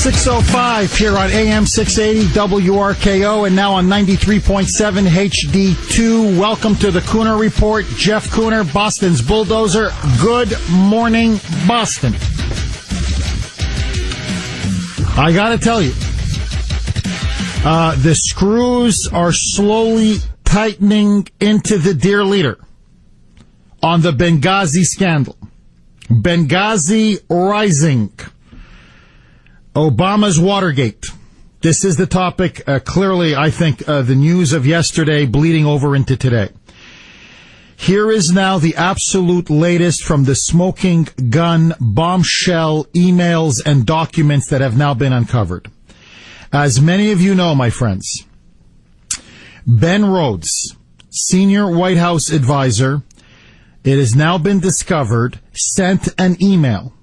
6:05 here on AM 680 WRKO and now on 93.7 HD2. Welcome to the Kuhner Report. Jeff Kuhner, Boston's bulldozer. Good morning, Boston. I gotta tell you, the screws are slowly tightening into the dear leader on the Benghazi scandal. Benghazi rising. Obama's Watergate. This is the topic. Clearly, I think the news of yesterday bleeding over into today. Here is now the absolute latest from the smoking gun bombshell emails and documents that have now been uncovered. As many of you know, my friends, Ben Rhodes, senior White House advisor, it has now been discovered, sent an email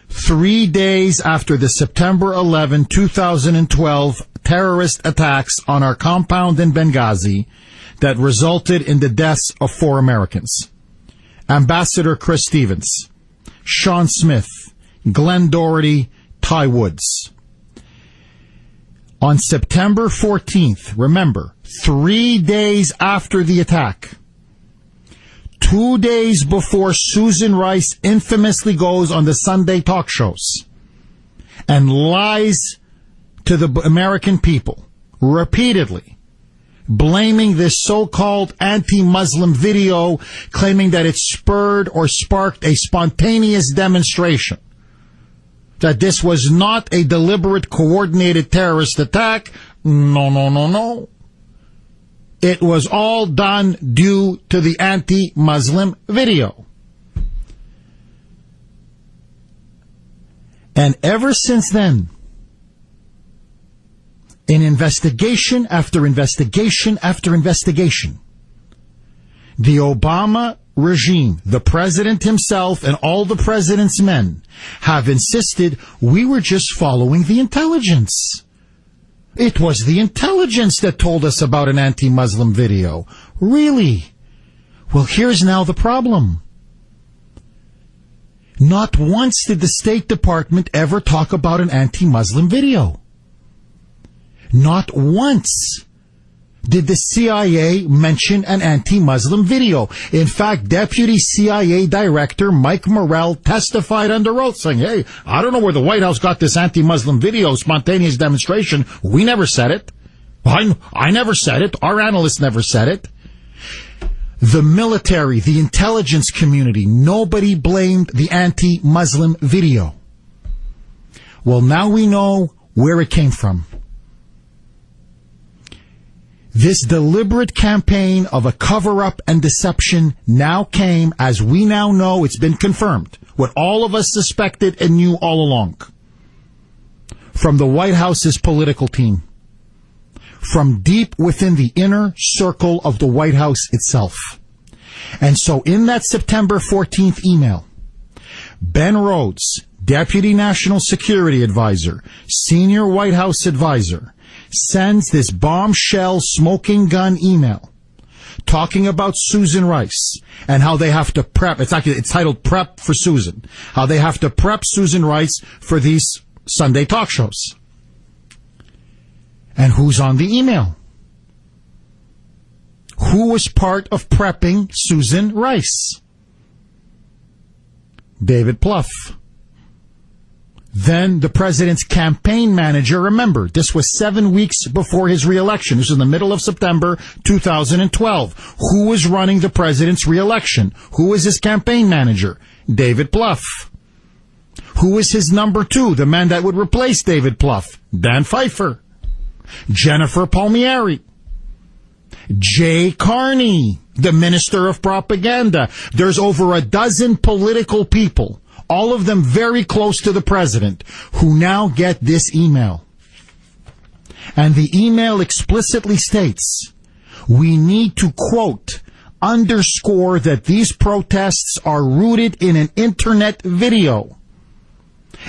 3 days after the September 11, 2012 terrorist attacks on our compound in Benghazi that resulted in the deaths of 4 Americans. Ambassador Chris Stevens, Sean Smith, Glenn Doherty, Ty Woods. On September 14th, remember, 3 days after the attack, 2 days before Susan Rice infamously goes on the Sunday talk shows and lies to the American people repeatedly, blaming this so-called anti-Muslim video, claiming that it spurred or sparked a spontaneous demonstration, that this was not a deliberate, coordinated terrorist attack. No. It was all done due to the anti-Muslim video. And ever since then, in investigation after investigation after investigation, the Obama regime, the president himself and all the president's men have insisted we were just following the intelligence. It was the intelligence that told us about an anti-Muslim video. Really? Well, here's now the problem. Not once did the State Department ever talk about an anti-Muslim video. Not once did the CIA mention an anti-Muslim video. In fact, Deputy CIA Director Mike Morrell testified under oath saying, hey, I don't know where the White House got this anti-Muslim video, spontaneous demonstration. We never said it. I never said it. Our analysts never said it. The military, the intelligence community, nobody blamed the anti-Muslim video. Well, now we know where it came from. This deliberate campaign of a cover-up and deception now came, as we now know, it's been confirmed, what all of us suspected and knew all along, from the White House's political team, from deep within the inner circle of the White House itself. And so in that September 14th email, Ben Rhodes, Deputy National Security Advisor, Senior White House Advisor, sends this bombshell smoking gun email talking about Susan Rice and how they have to prep. It's titled Prep for Susan. How they have to prep Susan Rice for these Sunday talk shows. And who's on the email? Who was part of prepping Susan Rice? David Plouffe. Then the president's campaign manager, remember, this was 7 weeks before his reelection. This was in the middle of September 2012. Who was running the president's reelection? Who was his campaign manager? David Plouffe. Who was his number 2, the man that would replace David Plouffe? Dan Pfeiffer. Jennifer Palmieri. Jay Carney, the minister of propaganda. There's over a dozen political people, all of them very close to the president, who now get this email. And the email explicitly states, we need to, quote, underscore that these protests are rooted in an internet video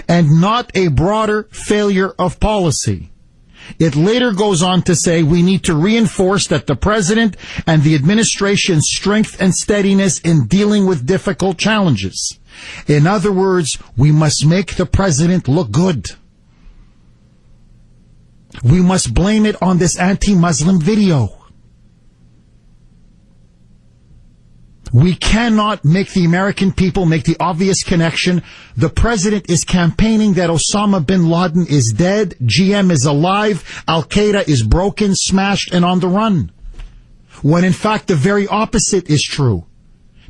and not a broader failure of policy. It later goes on to say we need to reinforce that the president and the administration's strength and steadiness in dealing with difficult challenges. In other words, we must make the president look good. We must blame it on this anti-Muslim video. We cannot make the American people make the obvious connection. The president is campaigning that Osama bin Laden is dead, GM is alive, Al-Qaeda is broken, smashed, and on the run. When in fact the very opposite is true.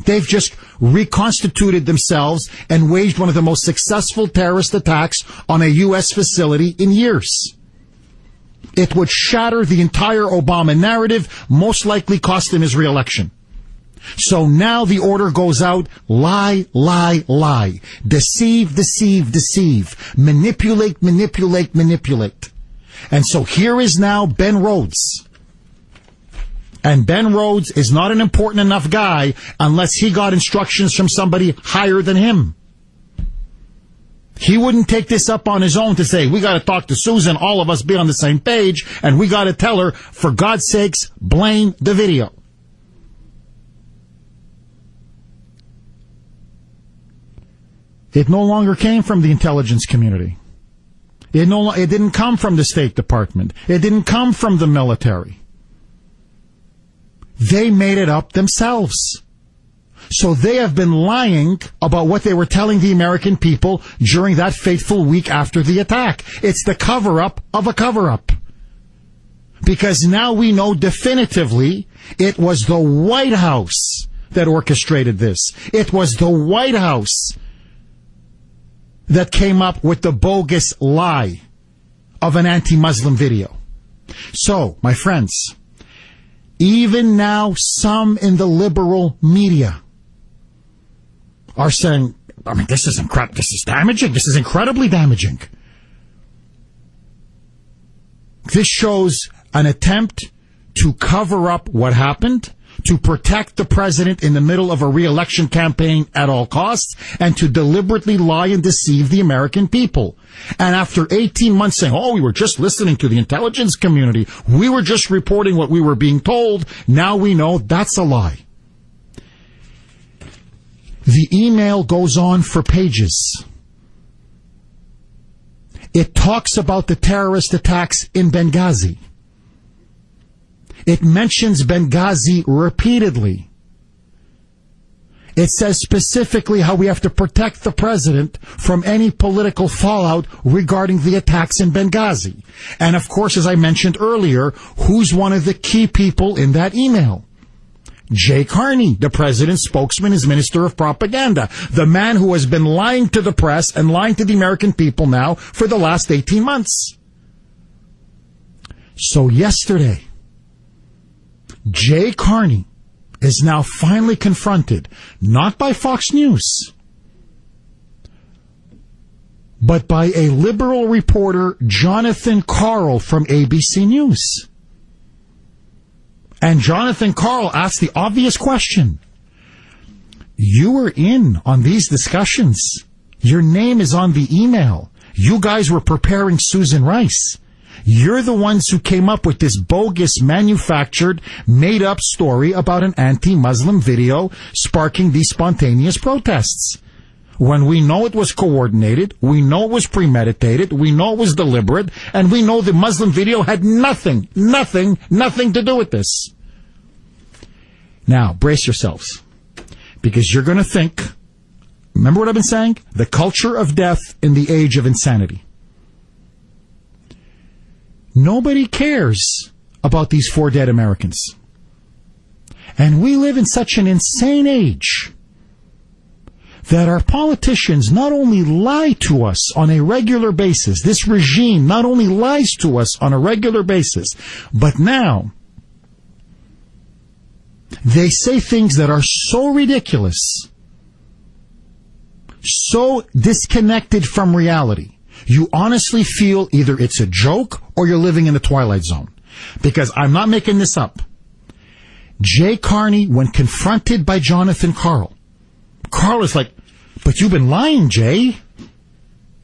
They've just reconstituted themselves and waged one of the most successful terrorist attacks on a U.S. facility in years. It would shatter the entire Obama narrative, most likely cost him his re-election. So now the order goes out, lie, lie, lie. Deceive, deceive, deceive. Manipulate, manipulate, manipulate. And so here is now Ben Rhodes. And Ben Rhodes is not an important enough guy unless he got instructions from somebody higher than him. He wouldn't take this up on his own to say, we got to talk to Susan, all of us be on the same page, and we got to tell her, for God's sakes, blame the video. It no longer came from the intelligence community. It didn't come from the State Department. It didn't come from the military. They made it up themselves. So they have been lying about what they were telling the American people during that fateful week after the attack. It's the cover-up of a cover-up. Because now we know definitively it was the White House that orchestrated this. It was the White House that came up with the bogus lie of an anti-Muslim video. So, my friends, even now some in the liberal media are saying, I mean, this is damaging. This is incredibly damaging. This shows an attempt to cover up what happened, to protect the president in the middle of a re-election campaign at all costs, and to deliberately lie and deceive the American people. And after 18 months saying, oh, we were just listening to the intelligence community, we were just reporting what we were being told, now we know that's a lie. The email goes on for pages. It talks about the terrorist attacks in Benghazi. It mentions Benghazi repeatedly. It says specifically how we have to protect the president from any political fallout regarding the attacks in Benghazi. And of course, as I mentioned earlier, who's one of the key people in that email? Jay Carney, the president's spokesman, his minister of propaganda, the man who has been lying to the press and lying to the American people now for the last 18 months. So yesterday, Jay Carney is now finally confronted, not by Fox News, but by a liberal reporter, Jonathan Karl from ABC News. And Jonathan Karl asked the obvious question. You were in on these discussions. Your name is on the email. You guys were preparing Susan Rice. You're the ones who came up with this bogus, manufactured, made-up story about an anti-Muslim video sparking these spontaneous protests. When we know it was coordinated, we know it was premeditated, we know it was deliberate, and we know the Muslim video had nothing to do with this. Now, brace yourselves, because you're going to think, remember what I've been saying? The culture of death in the age of insanity. Nobody cares about these 4 dead Americans. And we live in such an insane age that our politicians not only lie to us on a regular basis, this regime not only lies to us on a regular basis, but now they say things that are so ridiculous, so disconnected from reality, you honestly feel either it's a joke or you're living in the Twilight Zone. Because I'm not making this up. Jay Carney, when confronted by Jonathan Karl is like, but you've been lying, Jay.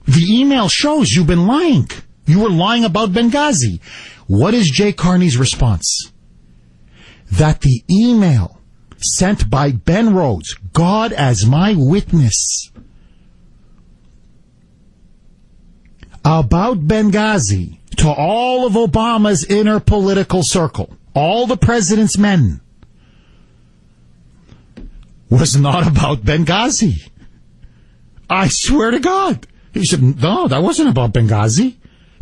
The email shows you've been lying. You were lying about Benghazi. What is Jay Carney's response? That the email sent by Ben Rhodes, God as my witness, about Benghazi, to all of Obama's inner political circle, all the president's men, was not about Benghazi. I swear to God. He said, no, that wasn't about Benghazi.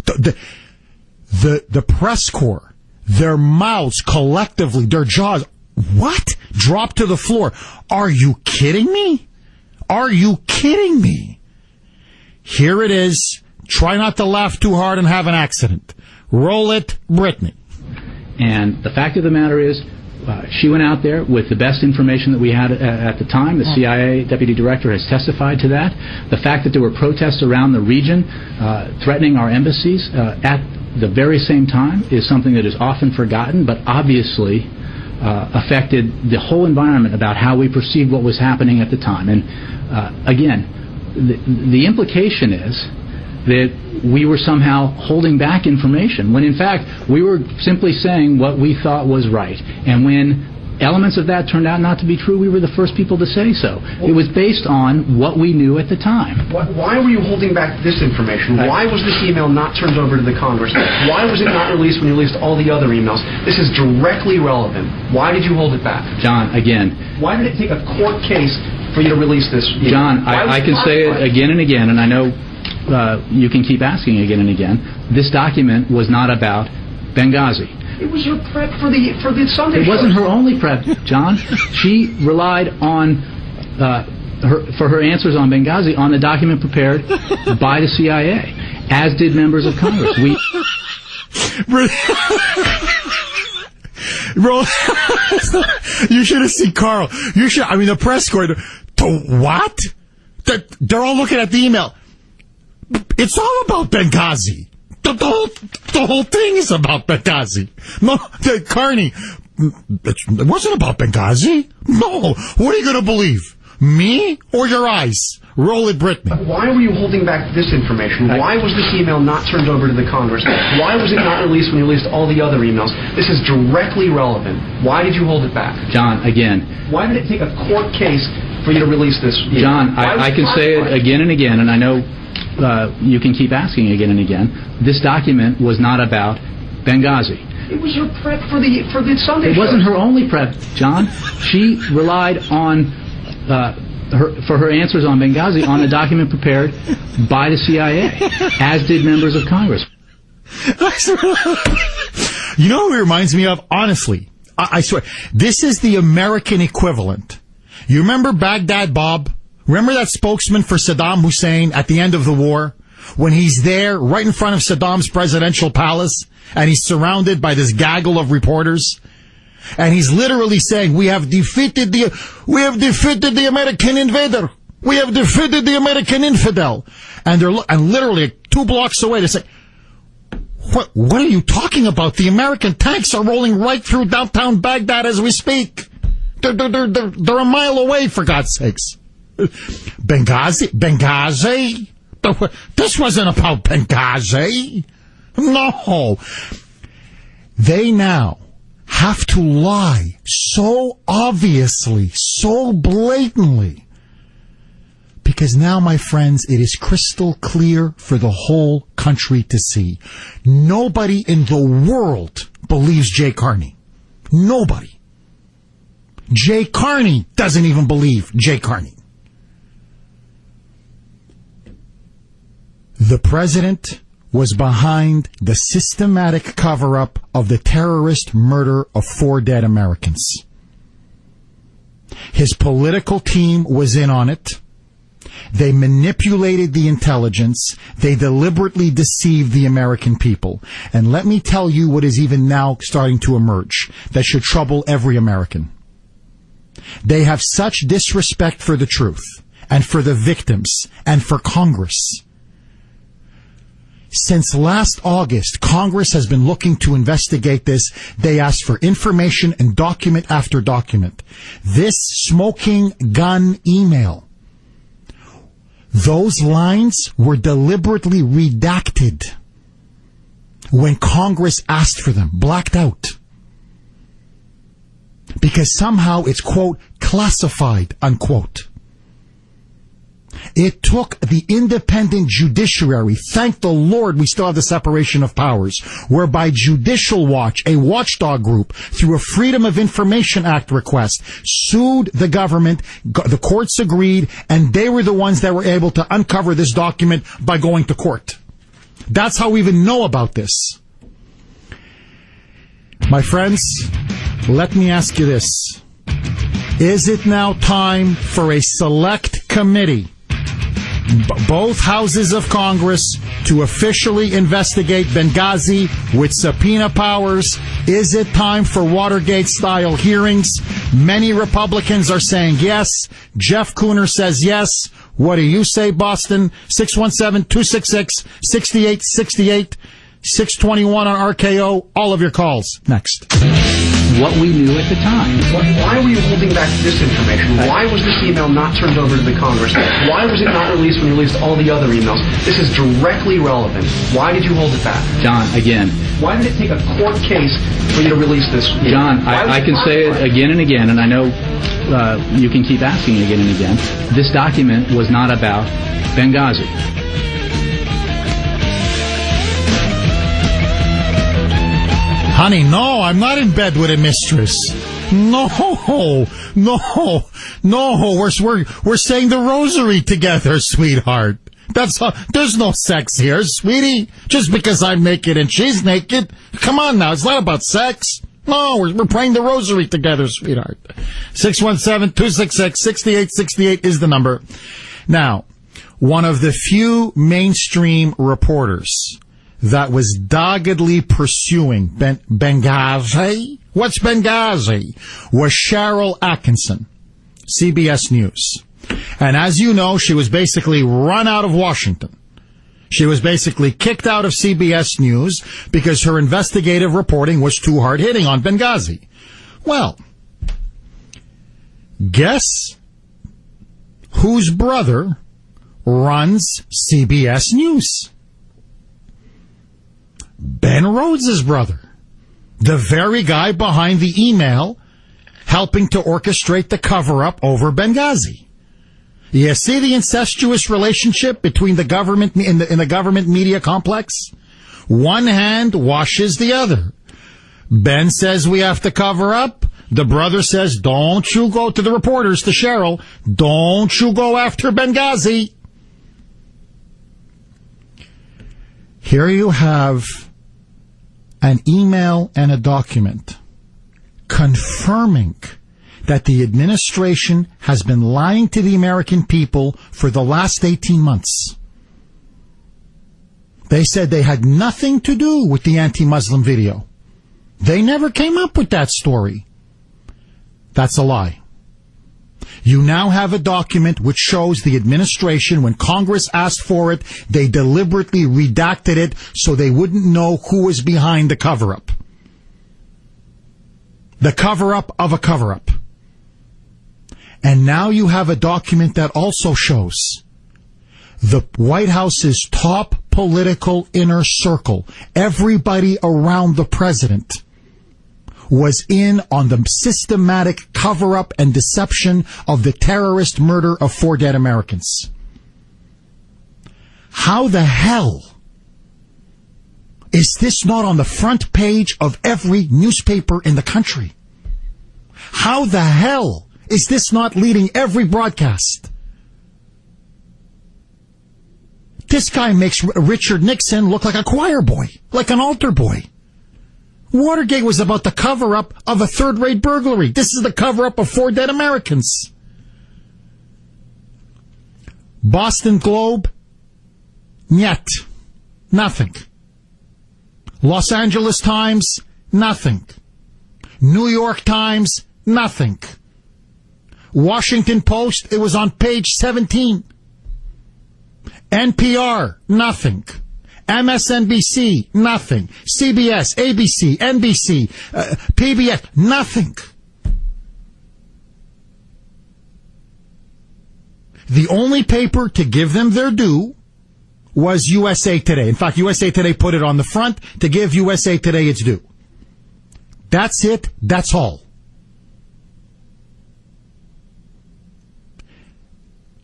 The press corps, their mouths collectively, their jaws, what? Dropped to the floor. Are you kidding me? Are you kidding me? Here it is. Try not to laugh too hard and have an accident. Roll it, Brittany. And the fact of the matter is, she went out there with the best information that we had at the time. The CIA deputy director has testified to that. The fact that there were protests around the region threatening our embassies at the very same time is something that is often forgotten, but obviously affected the whole environment about how we perceived what was happening at the time. And again, the implication is that we were somehow holding back information, when in fact we were simply saying what we thought was right. And when elements of that turned out not to be true, we were the first people to say so. It was based on what we knew at the time. Why were you holding back this information? Why was this email not turned over to the Congress? Why was it not released when you released all the other emails? This is directly relevant. Why did you hold it back? John, again. Why did it take a court case for you to release this email? John, I can say it again and again, and I know you can keep asking again and again. This document was not about Benghazi. It was her prep for the Sunday show. It wasn't her only prep, John. She relied on for her answers on Benghazi on the document prepared by the CIA, as did members of Congress. You should have seen Carl. The press corps. What? They're all looking at the email. It's all about Benghazi. The whole thing is about Benghazi. No, Carney, it wasn't about Benghazi. No. What are you going to believe? Me or your eyes? Roll it, Brittany. Why were you holding back this information? Why was this email not turned over to the Congress? Why was it not released when you released all the other emails? This is directly relevant. Why did you hold it back? John, again. Why did it take a court case for you to release this email? John, I can say it again and again, and I know you can keep asking again and again. This document was not about Benghazi. It was her prep for the Sunday show. It wasn't her only prep, John. She relied on for her answers on Benghazi on the document prepared by the CIA, as did members of Congress. You know who it reminds me of? Honestly, I swear, this is the American equivalent. You remember Baghdad Bob? Remember that spokesman for Saddam Hussein at the end of the war? When he's there right in front of Saddam's presidential palace and he's surrounded by this gaggle of reporters and he's literally saying, we have defeated the American invader. We have defeated the American infidel. And literally 2 blocks away they say, what are you talking about? The American tanks are rolling right through downtown Baghdad as we speak. They're a mile away, for God's sakes. Benghazi? This wasn't about Benghazi. No. They now have to lie so obviously, so blatantly. Because now, my friends, it is crystal clear for the whole country to see. Nobody in the world believes Jay Carney. Nobody. Jay Carney doesn't even believe Jay Carney. The president was behind the systematic cover-up of the terrorist murder of 4 dead Americans. His political team was in on it. They manipulated the intelligence. They deliberately deceived the American people. And let me tell you what is even now starting to emerge that should trouble every American. They have such disrespect for the truth and for the victims and for Congress. Since last August, Congress has been looking to investigate this. They asked for information and document after document. This smoking gun email, those lines were deliberately redacted when Congress asked for them, blacked out. Because somehow it's, quote, classified, unquote. It took the independent judiciary, thank the Lord we still have the separation of powers, whereby Judicial Watch, a watchdog group, through a Freedom of Information Act request, sued the government, the courts agreed, and they were the ones that were able to uncover this document by going to court. That's how we even know about this. My friends, let me ask you this. Is it now time for a select committee, both houses of Congress, to officially investigate Benghazi with subpoena powers? Is it time for Watergate-style hearings? Many Republicans are saying yes. Jeff Kuhner says yes. What do you say, Boston? 617-266-6868. 621 on RKO. All of your calls. Next. What we knew at the time. Why were you holding back this information? Why was this email not turned over to the Congress? Why was it not released when you released all the other emails? This is directly relevant. Why did you hold it back? John, again. Why did it take a court case for you to release this? John, I can say it again and again, and I know you can keep asking again and again. This document was not about Benghazi. Honey, no, I'm not in bed with a mistress. No. We're saying the rosary together, sweetheart. There's no sex here, sweetie. Just because I'm naked and she's naked. Come on now, it's not about sex. No, we're praying the rosary together, sweetheart. 617-266-6868 is the number. Now, one of the few mainstream reporters that was doggedly pursuing Benghazi. What's Benghazi? Was Sharyl Attkisson, CBS News. And as you know, she was basically run out of Washington. She was basically kicked out of CBS News because her investigative reporting was too hard-hitting on Benghazi. Well, guess whose brother runs CBS News? Ben Rhodes' brother, the very guy behind the email helping to orchestrate the cover-up over Benghazi. You see the incestuous relationship between the government in the government media complex? One hand washes the other. Ben says we have to cover up. The brother says, don't you go to the reporters, to Cheryl. Don't you go after Benghazi. Here you have an email and a document confirming that the administration has been lying to the American people for the last 18 months. They said they had nothing to do with the anti-Muslim video. They never came up with that story. That's a lie. You now have a document which shows the administration, when Congress asked for it, they deliberately redacted it so they wouldn't know who was behind the cover-up. The cover-up of a cover-up. And now you have a document that also shows the White House's top political inner circle, everybody around the president, was in on the systematic cover-up and deception of the terrorist murder of 4 dead Americans. How the hell is this not on the front page of every newspaper in the country? How the hell is this not leading every broadcast? This guy makes Richard Nixon look like a choir boy, like an altar boy. Watergate was about the cover-up of a third-rate burglary. This is the cover-up of 4 dead Americans. Boston Globe? Nyet. Nothing. Los Angeles Times? Nothing. New York Times? Nothing. Washington Post? It was on page 17. NPR? Nothing. MSNBC, nothing. CBS, ABC, NBC, PBS, nothing. The only paper to give them their due was USA Today. In fact, USA Today put it on the front to give USA Today its due. That's it. That's all.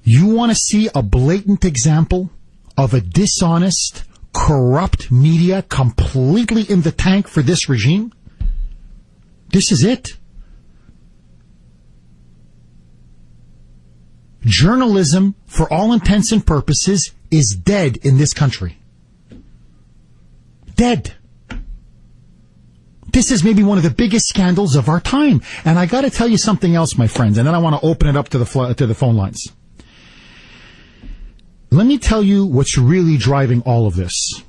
You want to see a blatant example of a dishonest, corrupt media completely in the tank for this regime? This is it. Journalism, for all intents and purposes, is dead in this country. Dead. This is maybe one of the biggest scandals of our time. And I got to tell you something else, my friends, and then I want to open it up to the phone lines. Let me tell you what's really driving all of this.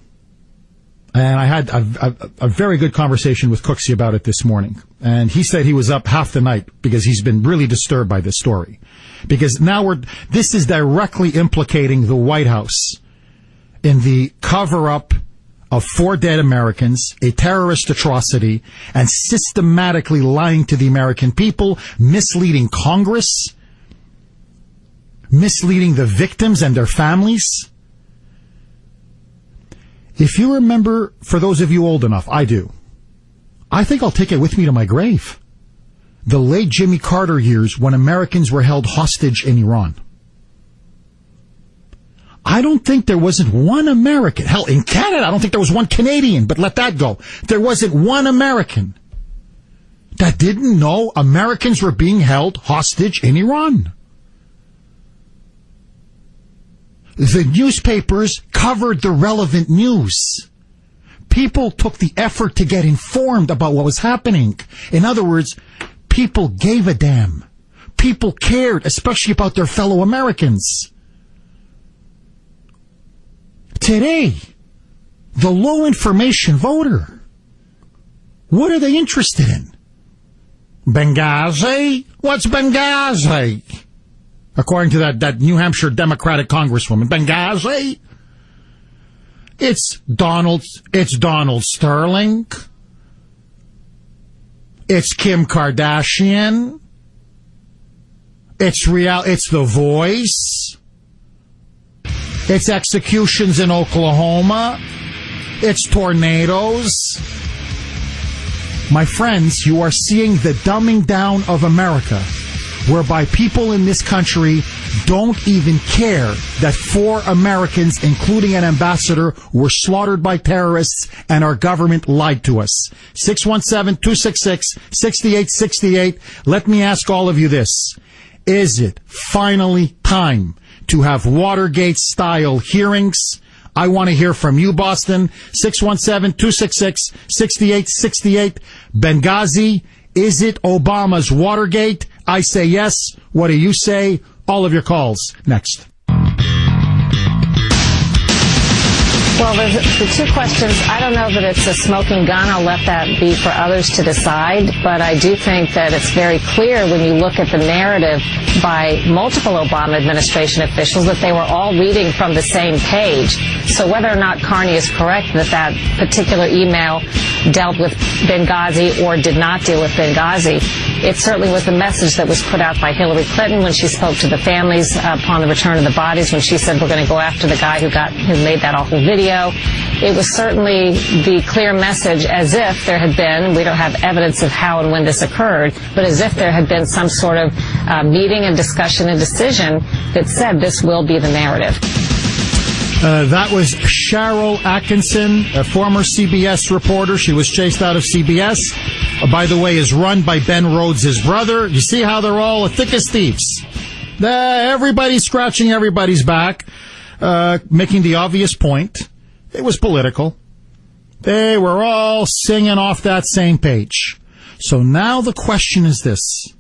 And I had a very good conversation with Cooksey about it this morning. And he said he was up half the night because he's been really disturbed by this story. Because now this is directly implicating the White House in the cover-up of 4 dead Americans, a terrorist atrocity, and systematically lying to the American people, misleading Congress, misleading the victims and their families. If you remember, for those of you old enough, I do, I think I'll take it with me to my grave. The late Jimmy Carter years when Americans were held hostage in Iran. I don't think there wasn't one American, hell, in Canada, I don't think there was one Canadian, but let that go. There wasn't one American that didn't know Americans were being held hostage in Iran. The newspapers covered the relevant news. People took the effort to get informed about what was happening. In other words, people gave a damn. People cared, especially about their fellow Americans. Today, the low information voter, what are they interested in? Benghazi? What's Benghazi? According to that New Hampshire Democratic Congresswoman, Benghazi? It's Donald Sterling. It's Kim Kardashian. It's The Voice. It's executions in Oklahoma. It's tornadoes. My friends, you are seeing the dumbing down of America, whereby people in this country don't even care that 4 Americans, including an ambassador, were slaughtered by terrorists and our government lied to us. 617-266-6868. Let me ask all of you this. Is it finally time to have Watergate-style hearings? I want to hear from you, Boston. 617-266-6868. Benghazi, is it Obama's Watergate? I say yes. What do you say? All of your calls next. Well, the 2 questions, I don't know that it's a smoking gun. I'll let that be for others to decide. But I do think that it's very clear when you look at the narrative by multiple Obama administration officials that they were all reading from the same page. So whether or not Carney is correct that that particular email dealt with Benghazi or did not deal with Benghazi, it certainly was the message that was put out by Hillary Clinton when she spoke to the families upon the return of the bodies, when she said we're going to go after the guy who made that awful video. It was certainly the clear message, as if there had been, we don't have evidence of how and when this occurred, but as if there had been some sort of meeting and discussion and decision that said this will be the narrative. That was Cheryl Atkinson, a former CBS reporter. She was chased out of CBS. By the way, is run by Ben Rhodes' brother. You see how they're all thick as thieves. Everybody's scratching everybody's back, making the obvious point. It was political. They were all singing off that same page. So now the question is this.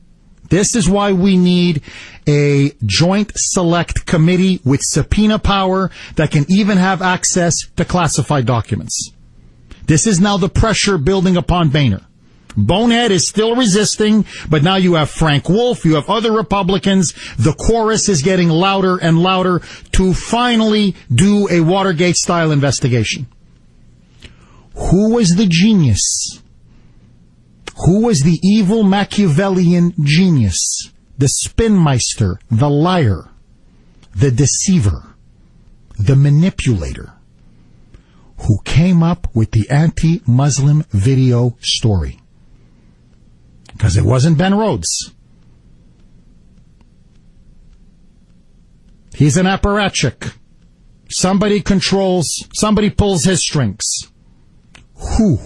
This is why we need a joint select committee with subpoena power that can even have access to classified documents. This is now the pressure building upon Boehner. Bonehead is still resisting, but now you have Frank Wolf, you have other Republicans. The chorus is getting louder and louder to finally do a Watergate-style investigation. Who was the genius? Who was the evil Machiavellian genius? The spinmeister, the liar, the deceiver, the manipulator, who came up with the anti-Muslim video story. Because it wasn't Ben Rhodes. He's an apparatchik. Somebody pulls his strings. Who?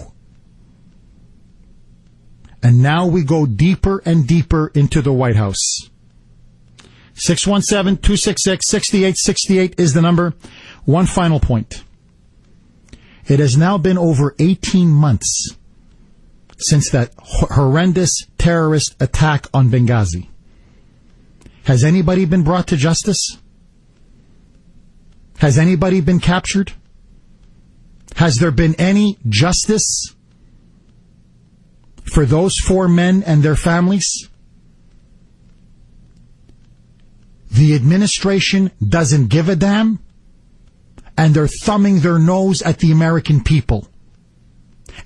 And now we go deeper and deeper into the White House. 617-266-6868 is the number. One final point. It has now been over 18 months since that horrendous terrorist attack on Benghazi. Has anybody been brought to justice? Has anybody been captured? Has there been any justice for those 4 men and their families? The administration doesn't give a damn, and they're thumbing their nose at the American people.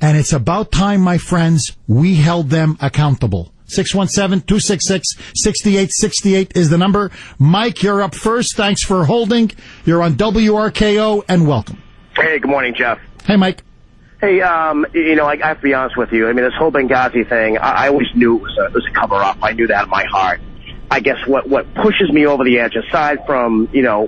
And it's about time, my friends, we held them accountable. 617-266-6868 is the number. Mike, you're up first. Thanks for holding. You're on WRKO, and welcome. Hey, good morning, Jeff. Hey, Mike. Hey, I have to be honest with you. I mean, this whole Benghazi thing, I always knew it was a cover-up. I knew that in my heart. I guess what pushes me over the edge, aside from,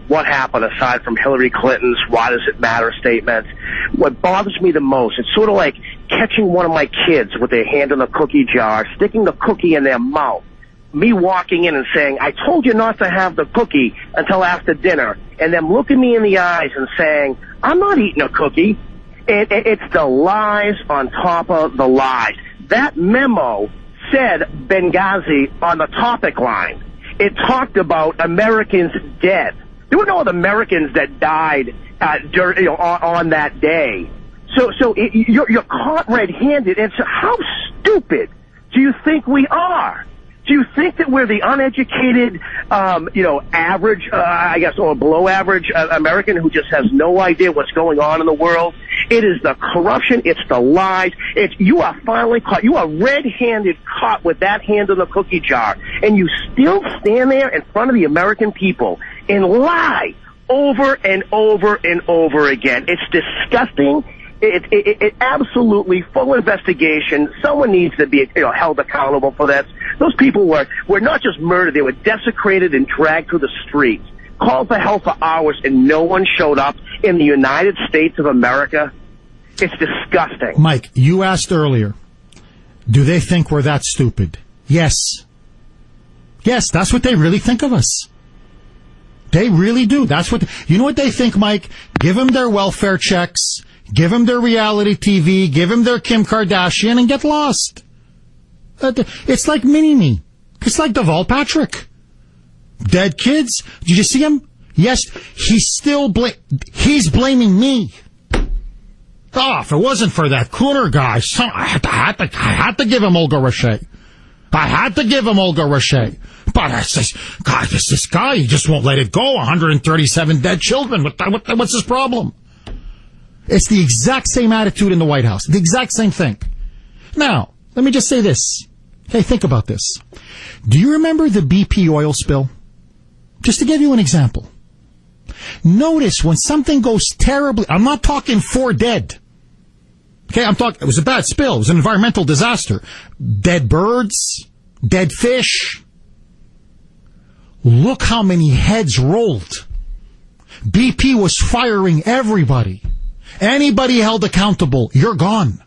what happened, aside from Hillary Clinton's why does it matter statement, what bothers me the most, it's sort of like catching one of my kids with their hand in the cookie jar, sticking the cookie in their mouth, me walking in and saying, I told you not to have the cookie until after dinner, and them looking me in the eyes and saying, I'm not eating a cookie. It's the lies on top of the lies. That memo said Benghazi on the topic line. It talked about Americans dead. There were no other Americans that died on that day. So you're caught red-handed. And so how stupid do you think we are? Do you think that we're the uneducated, average, or below average American who just has no idea what's going on in the world? It is the corruption. It's the lies. You are finally caught. You are red-handed caught with that hand in the cookie jar. And you still stand there in front of the American people and lie over and over and over again. It's disgusting. It absolutely full investigation. Someone needs to be held accountable for this. Those people were not just murdered, they were desecrated and dragged through the streets. Called for help for hours and no one showed up in the United States of America. It's disgusting. Mike, you asked earlier, do they think we're that stupid? Yes. Yes, that's what they really think of us. They really do. You know what they think, Mike? Give them their welfare checks. Give them their reality TV, give them their Kim Kardashian, and get lost. It's like Mini-Me. It's like Deval Patrick. Dead kids. Did you see him? Yes, he's blaming me. Oh, if it wasn't for that Kuhner guy, I had to give him Olga Rashay. But this guy, he just won't let it go. 137 dead children. What's his problem? It's the exact same attitude in the White House. The exact same thing. Now, let me just say this. Okay, think about this. Do you remember the BP oil spill? Just to give you an example. Notice when something goes terribly, I'm not talking 4 dead. Okay, it was a bad spill. It was an environmental disaster. Dead birds, dead fish. Look how many heads rolled. BP was firing everybody. Anybody held accountable, you're gone.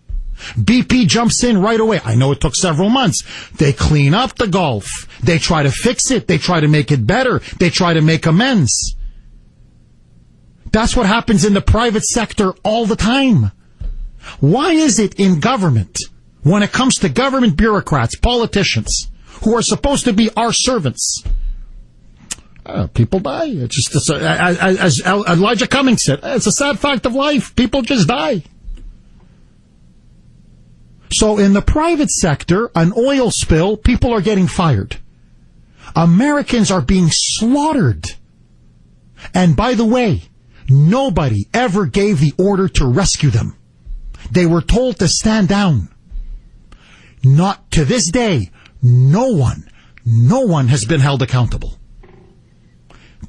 BP jumps in right away. I know it took several months. They clean up the Gulf. They try to fix it. They try to make it better. They try to make amends. That's what happens in the private sector all the time. Why is it in government, when it comes to government bureaucrats, politicians, who are supposed to be our servants, people die. As Elijah Cummings said, it's a sad fact of life. People just die. So in the private sector, an oil spill, people are getting fired. Americans are being slaughtered. And by the way, nobody ever gave the order to rescue them. They were told to stand down. Not to this day, no one has been held accountable.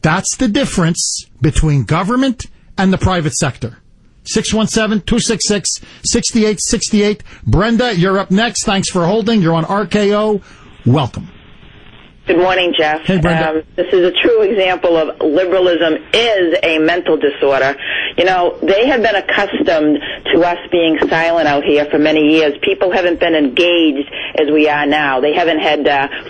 That's the difference between government and the private sector. 617-266-6868. Brenda, you're up next. Thanks for holding. You're on RKO. Welcome. Good morning, Jeff. Hey, Brenda. This is a true example of liberalism is a mental disorder. You know, they have been accustomed to us being silent out here for many years. People haven't been engaged as we are now. They haven't had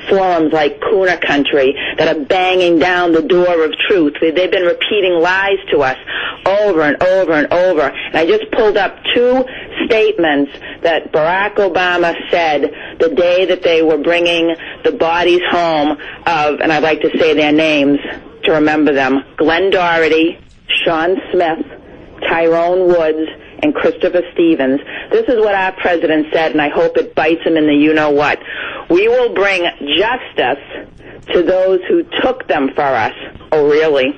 forums like Kuhner country that are banging down the door of truth. They've been repeating lies to us over and over and over. And I just pulled up 2 statements that Barack Obama said the day that they were bringing the bodies home of, and I'd like to say their names to remember them, Glenn Doherty, Sean Smith, Tyrone Woods, and Christopher Stevens. This is what our president said, and I hope it bites him in the you-know-what. We will bring justice to those who took them for us. Oh, really?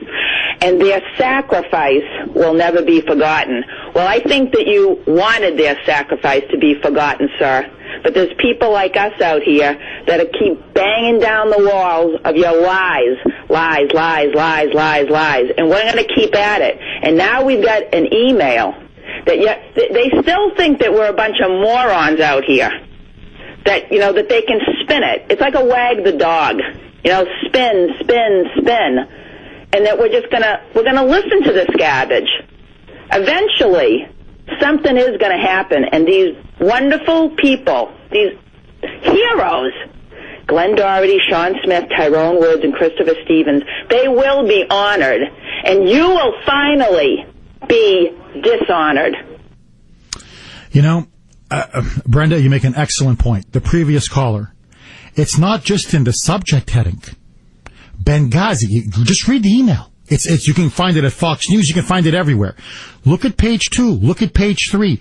And their sacrifice will never be forgotten. Well, I think that you wanted their sacrifice to be forgotten, sir. But there's people like us out here that keep banging down the walls of your lies. Lies, lies, lies, lies, lies. And we're going to keep at it. And now we've got an email that they still think that we're a bunch of morons out here. That, you know, that they can spin it. It's like a wag the dog. You know, spin, spin, spin. And that we're going to listen to this garbage. Eventually, something is going to happen, and these wonderful people, these heroes, Glenn Doherty, Sean Smith, Tyrone Woods, and Christopher Stevens, they will be honored, and you will finally be dishonored. You know, Brenda, you make an excellent point. The previous caller, it's not just in the subject heading. Benghazi, you just read the email. It's you can find it at Fox News. You can find it everywhere. Look at page 2. Look at page 3.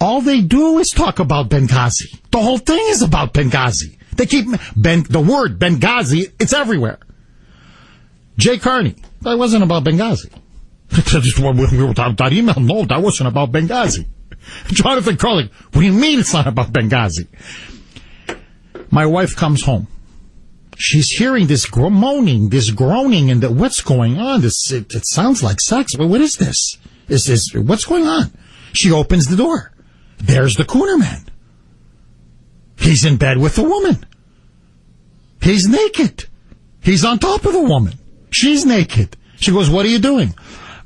All they do is talk about Benghazi. The whole thing is about Benghazi. They keep the word Benghazi. It's everywhere. Jay Carney. That wasn't about Benghazi. That email. No, that wasn't about Benghazi. Jonathan Carling. What do you mean it's not about Benghazi? My wife comes home. She's hearing this moaning, this groaning, and what's going on? It sounds like sex. But what is this? What's going on? She opens the door. There's the Kuhner man. He's in bed with a woman. He's naked. He's on top of the woman. She's naked. She goes, "What are you doing?"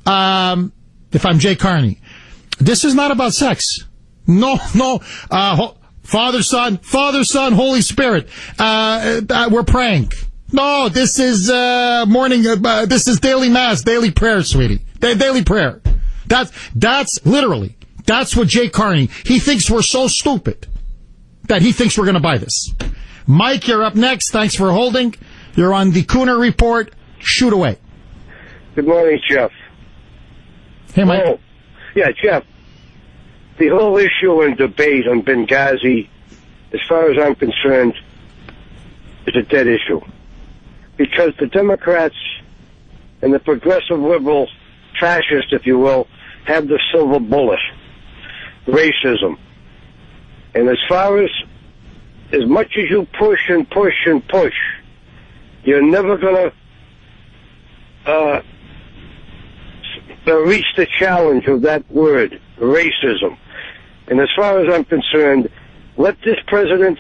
If I'm Jay Carney, this is not about sex. No. Father, Son, Holy Spirit. We're praying. No, this is morning. This is daily mass, daily prayer, sweetie. Daily prayer. That's literally. That's what Jay Carney. He thinks we're so stupid that he thinks we're going to buy this. Mike, you're up next. Thanks for holding. You're on the Kuhner Report. Shoot away. Good morning, Jeff. Hey, Mike. Oh, yeah, Jeff. The whole issue and debate on Benghazi, as far as I'm concerned, is a dead issue. Because the Democrats and the progressive liberal fascists, if you will, have the silver bullet. Racism. And as much as you push and push and push, you're never going to reach the challenge of that word, racism. And as far as I'm concerned, let this president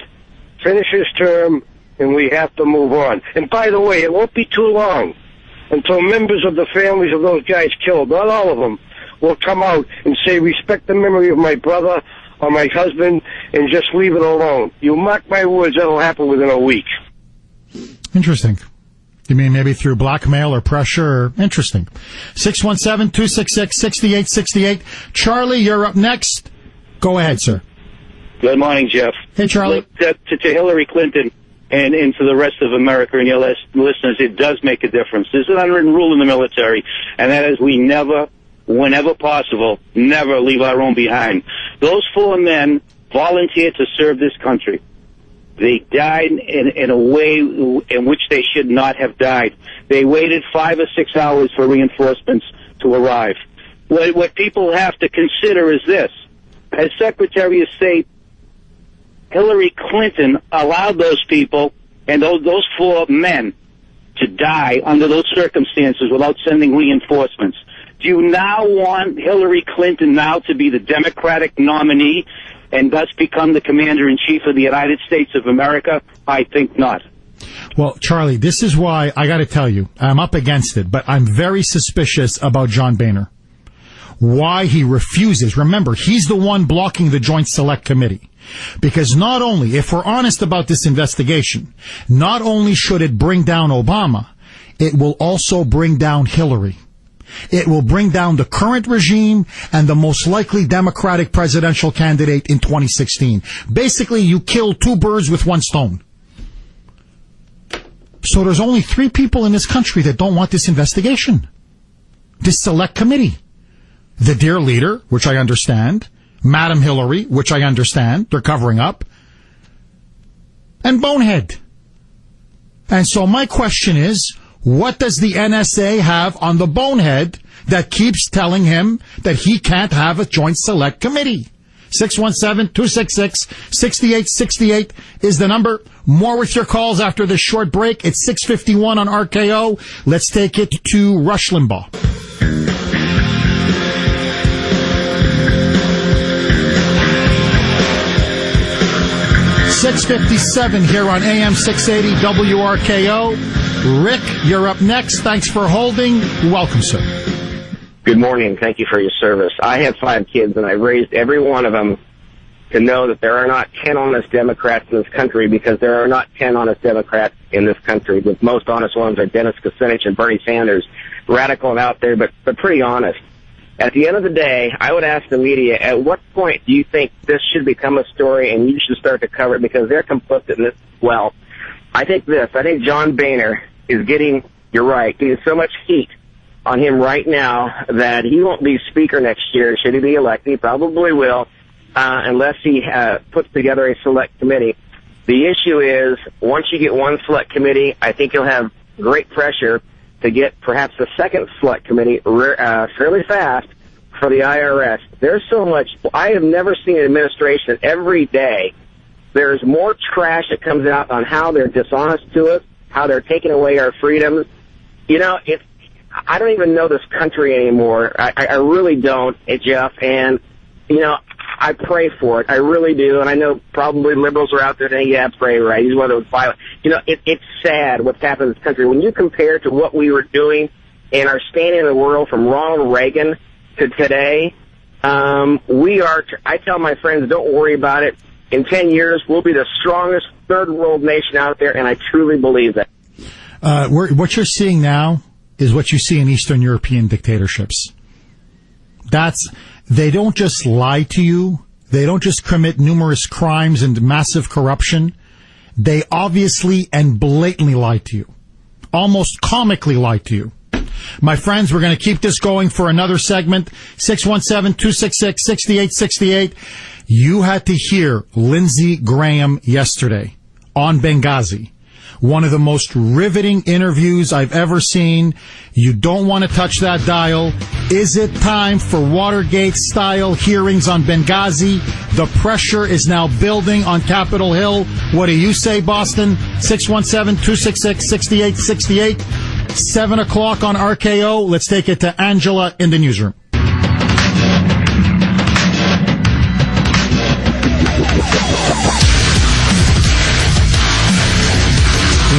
finish his term, and we have to move on. And by the way, it won't be too long until members of the families of those guys killed, not all of them, will come out and say, respect the memory of my brother or my husband, and just leave it alone. You mark my words, that'll happen within a week. Interesting. You mean maybe through blackmail or pressure? Interesting. 617-266-6868. Charlie, you're up next. Go ahead, sir. Good morning, Jeff. Hey, Charlie. To Hillary Clinton and to the rest of America and your listeners, it does make a difference. There's an unwritten rule in the military, and that is we never, whenever possible, never leave our own behind. Those 4 men volunteered to serve this country. They died in a way in which they should not have died. They waited 5 or 6 hours for reinforcements to arrive. What people have to consider is this. As Secretary of State, Hillary Clinton allowed those people and those 4 men to die under those circumstances without sending reinforcements. Do you now want Hillary Clinton now to be the Democratic nominee and thus become the commander-in-chief of the United States of America? I think not. Well, Charlie, this is why I got to tell you, I'm up against it, but I'm very suspicious about John Boehner. Why he refuses. Remember, he's the one blocking the Joint Select Committee. Because not only, if we're honest about this investigation, not only should it bring down Obama, it will also bring down Hillary. It will bring down the current regime and the most likely Democratic presidential candidate in 2016. Basically, you kill two birds with one stone. So there's only 3 people in this country that don't want this investigation. This select committee. The dear leader, which I understand. Madam Hillary, which I understand. They're covering up. And Bonehead. And so my question is, what does the NSA have on the Bonehead that keeps telling him that he can't have a joint select committee? 617-266-6868 is the number. More with your calls after this short break. It's 6:51 on RKO. Let's take it to Rush Limbaugh. $6:57 here on AM 680 WRKO. Rick, you're up next. Thanks for holding. Welcome, sir. Good morning. Thank you for your service. I have 5 kids, and I raised every one of them to know that there are not 10 honest Democrats in this country, because there are not 10 honest Democrats in this country. The most honest ones are Dennis Kucinich and Bernie Sanders, radical and out there, but pretty honest. At the end of the day, I would ask the media, at what point do you think this should become a story and you should start to cover it, because they're complicit in this as well? I think John Boehner is getting, you're right, getting so much heat on him right now that he won't be speaker next year. Should he be elected? He probably will, unless he puts together a select committee. The issue is, once you get one select committee, I think you'll have great pressure to get perhaps the second select committee fairly fast for the IRS. There's so much. I have never seen an administration that every day there's more trash that comes out on how they're dishonest to us, how they're taking away our freedoms. You know, I don't even know this country anymore. I really don't, Jeff. And, you know, I pray for it. I really do. And I know probably liberals are out there saying, yeah, pray, right? He's one of those violent. You know, it's sad what's happened in this country. When you compare to what we were doing and our standing in the world from Ronald Reagan to today, we are, I tell my friends, don't worry about it. In 10 years, we'll be the strongest third world nation out there, and I truly believe that. What you're seeing now is what you see in Eastern European dictatorships. They don't just lie to you. They don't just commit numerous crimes and massive corruption. They obviously and blatantly lie to you. Almost comically lie to you. My friends, we're going to keep this going for another segment. 617-266-6868. You had to hear Lindsey Graham yesterday on Benghazi. One of the most riveting interviews I've ever seen. You don't want to touch that dial. Is it time for Watergate-style hearings on Benghazi? The pressure is now building on Capitol Hill. What do you say, Boston? 617-266-6868. 7 o'clock on RKO. Let's take it to Angela in the newsroom.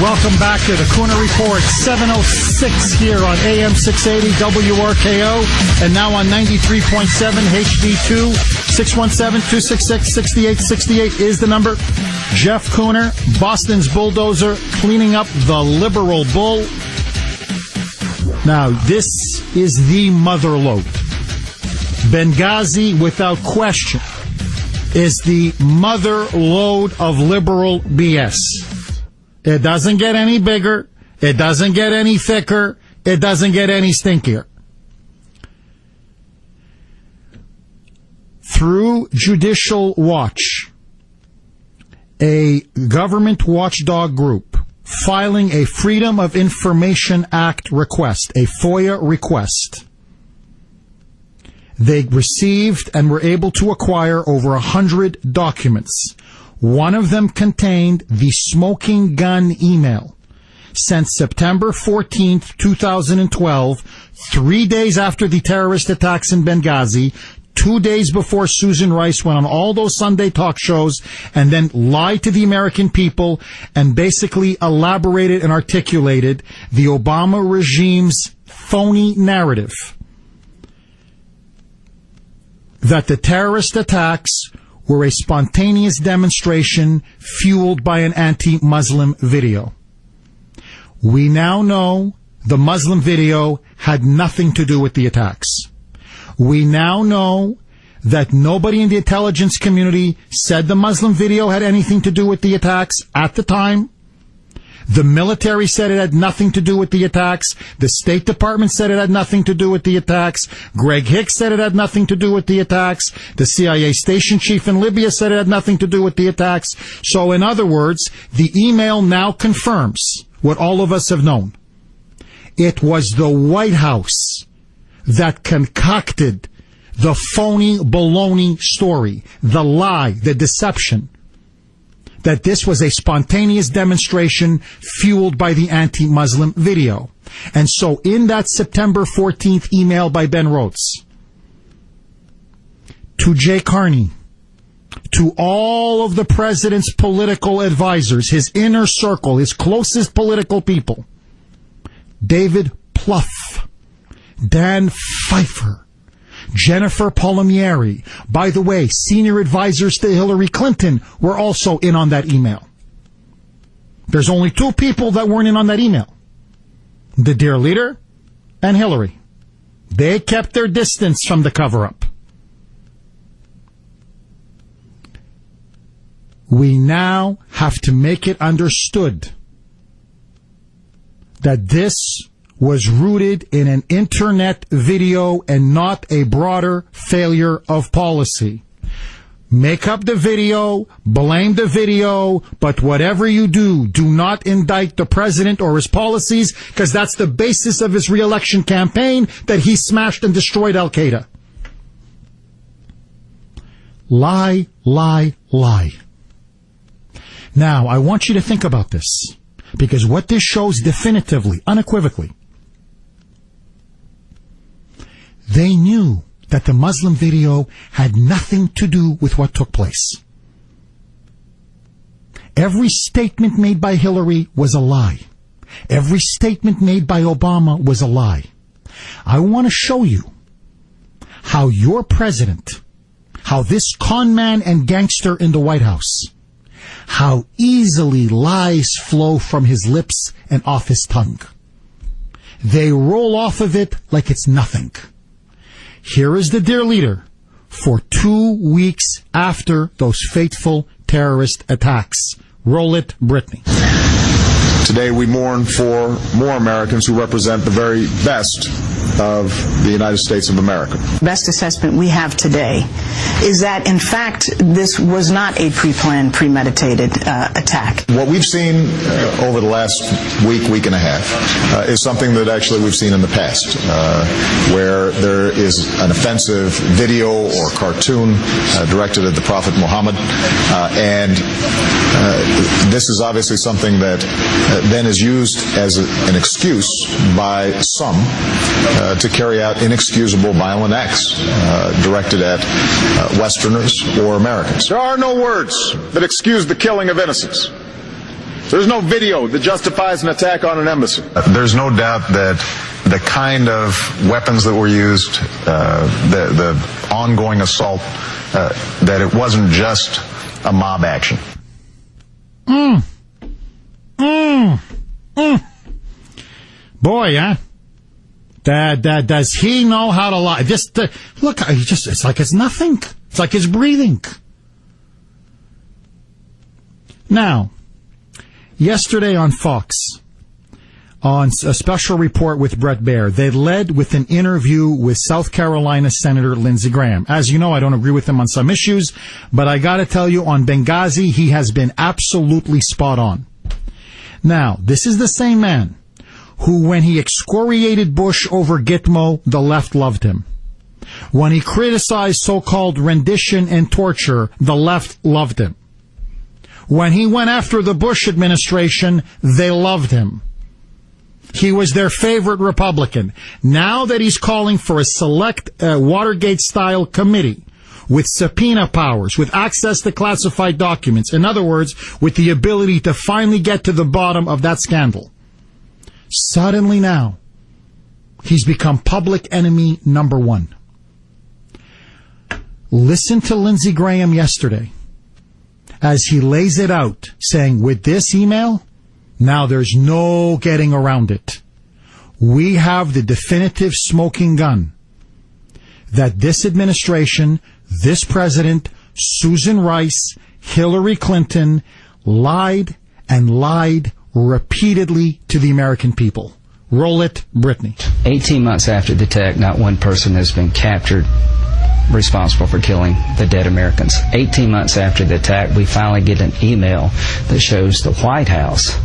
Welcome back to the Kuhner Report, 7:06 here on AM 680 WRKO, and now on 93.7 HD2. 617-266-6868 is the number. Jeff Kuhner, Boston's bulldozer, cleaning up the liberal bull. Now, this is the mother lode. Benghazi, without question, is the mother lode of liberal BS. It doesn't get any bigger. It doesn't get any thicker. It doesn't get any stinkier. Through Judicial Watch, a government watchdog group filing a Freedom of Information Act request, a FOIA request, they received and were able to acquire over 100 documents. One of them contained the smoking gun email sent September 14th, 2012, 3 days after the terrorist attacks in Benghazi, 2 days before Susan Rice went on all those Sunday talk shows and then lied to the American people and basically elaborated and articulated the Obama regime's phony narrative that the terrorist attacks were a spontaneous demonstration fueled by an anti-Muslim video. We now know the Muslim video had nothing to do with the attacks. We now know that nobody in the intelligence community said the Muslim video had anything to do with the attacks at the time. The military said it had nothing to do with the attacks. The State Department said it had nothing to do with the attacks. Greg Hicks said it had nothing to do with the attacks. The CIA station chief in Libya said it had nothing to do with the attacks. So in other words, the email now confirms what all of us have known. It was the White House that concocted the phony baloney story, the lie, the deception, that this was a spontaneous demonstration fueled by the anti-Muslim video. And so in that September 14th email by Ben Rhodes, to Jay Carney, to all of the president's political advisors, his inner circle, his closest political people, David Plouffe, Dan Pfeiffer, Jennifer Palmieri. By the way, senior advisors to Hillary Clinton were also in on that email. There's only two people that weren't in on that email. The dear leader and Hillary. They kept their distance from the cover-up. We now have to make it understood that this was rooted in an internet video and not a broader failure of policy. Make up the video, blame the video, but whatever you do, do not indict the president or his policies, because that's the basis of his re-election campaign, that he smashed and destroyed Al-Qaeda. Lie, lie, lie. Now, I want you to think about this, because what this shows definitively, unequivocally, they knew that the Muslim video had nothing to do with what took place. Every statement made by Hillary was a lie. Every statement made by Obama was a lie. I want to show you how your president, how this con man and gangster in the White House, how easily lies flow from his lips and off his tongue. They roll off of it like it's nothing. Here is the dear leader for 2 weeks after those fateful terrorist attacks. Roll it, Brittany. Today we mourn for more Americans who represent the very best of the United States of America. Best assessment we have today is that, in fact, this was not a pre-planned, premeditated attack. What we've seen over the last week and a half, is something that actually we've seen in the past, where there is an offensive video or cartoon directed at the Prophet Muhammad, and this is obviously something that then is used as an excuse by some to carry out inexcusable violent acts directed at Westerners or Americans. There are no words that excuse the killing of innocents. There's no video that justifies an attack on an embassy. There's no doubt that the kind of weapons that were used, the ongoing assault, that it wasn't just a mob action. Boy, huh? Does he know how to lie? Just look, it's like it's nothing. It's like it's breathing. Now, yesterday on Fox, on a special report with Brett Baer, they led with an interview with South Carolina Senator Lindsey Graham. As you know, I don't agree with him on some issues, but I got to tell you, on Benghazi, he has been absolutely spot on. Now, this is the same man who, when he excoriated Bush over Gitmo, the left loved him. When he criticized so-called rendition and torture, the left loved him. When he went after the Bush administration, they loved him. He was their favorite Republican. Now that he's calling for a select Watergate-style committee with subpoena powers, with access to classified documents, in other words, with the ability to finally get to the bottom of that scandal, suddenly now, he's become public enemy number one. Listen to Lindsey Graham yesterday as he lays it out, saying, with this email, now there's no getting around it. We have the definitive smoking gun that this administration, this president, Susan Rice, Hillary Clinton, lied and lied repeatedly to the American people. Roll it, Brittany. 18 months after the attack, not one person has been captured responsible for killing the dead Americans. 18 months after the attack, we finally get an email that shows the White House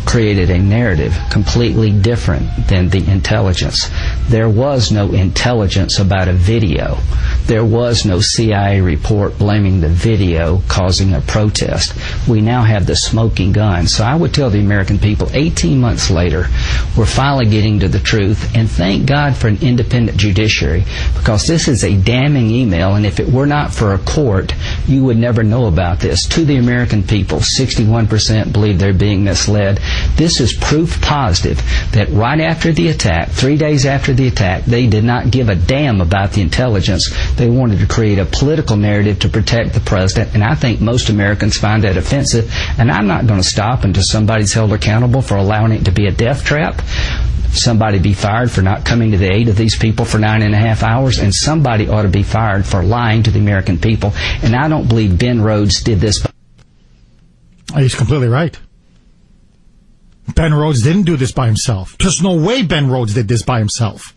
created a narrative completely different than the intelligence. There was no intelligence about a video. There was no CIA report blaming the video causing a protest. We now have the smoking gun. So I would tell the American people, 18 months later, we're finally getting to the truth, and thank God for an independent judiciary, because this is a damning email, and if it were not for a court, you would never know about this. To the American people, 61% believe they're being misled. This is proof positive that right after the attack, 3 days after the attack, they did not give a damn about the intelligence. They wanted to create a political narrative to protect the president, and I think most Americans find that offensive, and I'm not going to stop until somebody's held accountable for allowing it to be a death trap. Somebody be fired for not coming to the aid of these people for 9.5 hours, and somebody ought to be fired for lying to the American people. And I don't believe Ben Rhodes did this. He's completely right. Ben Rhodes didn't do this by himself. There's no way Ben Rhodes did this by himself.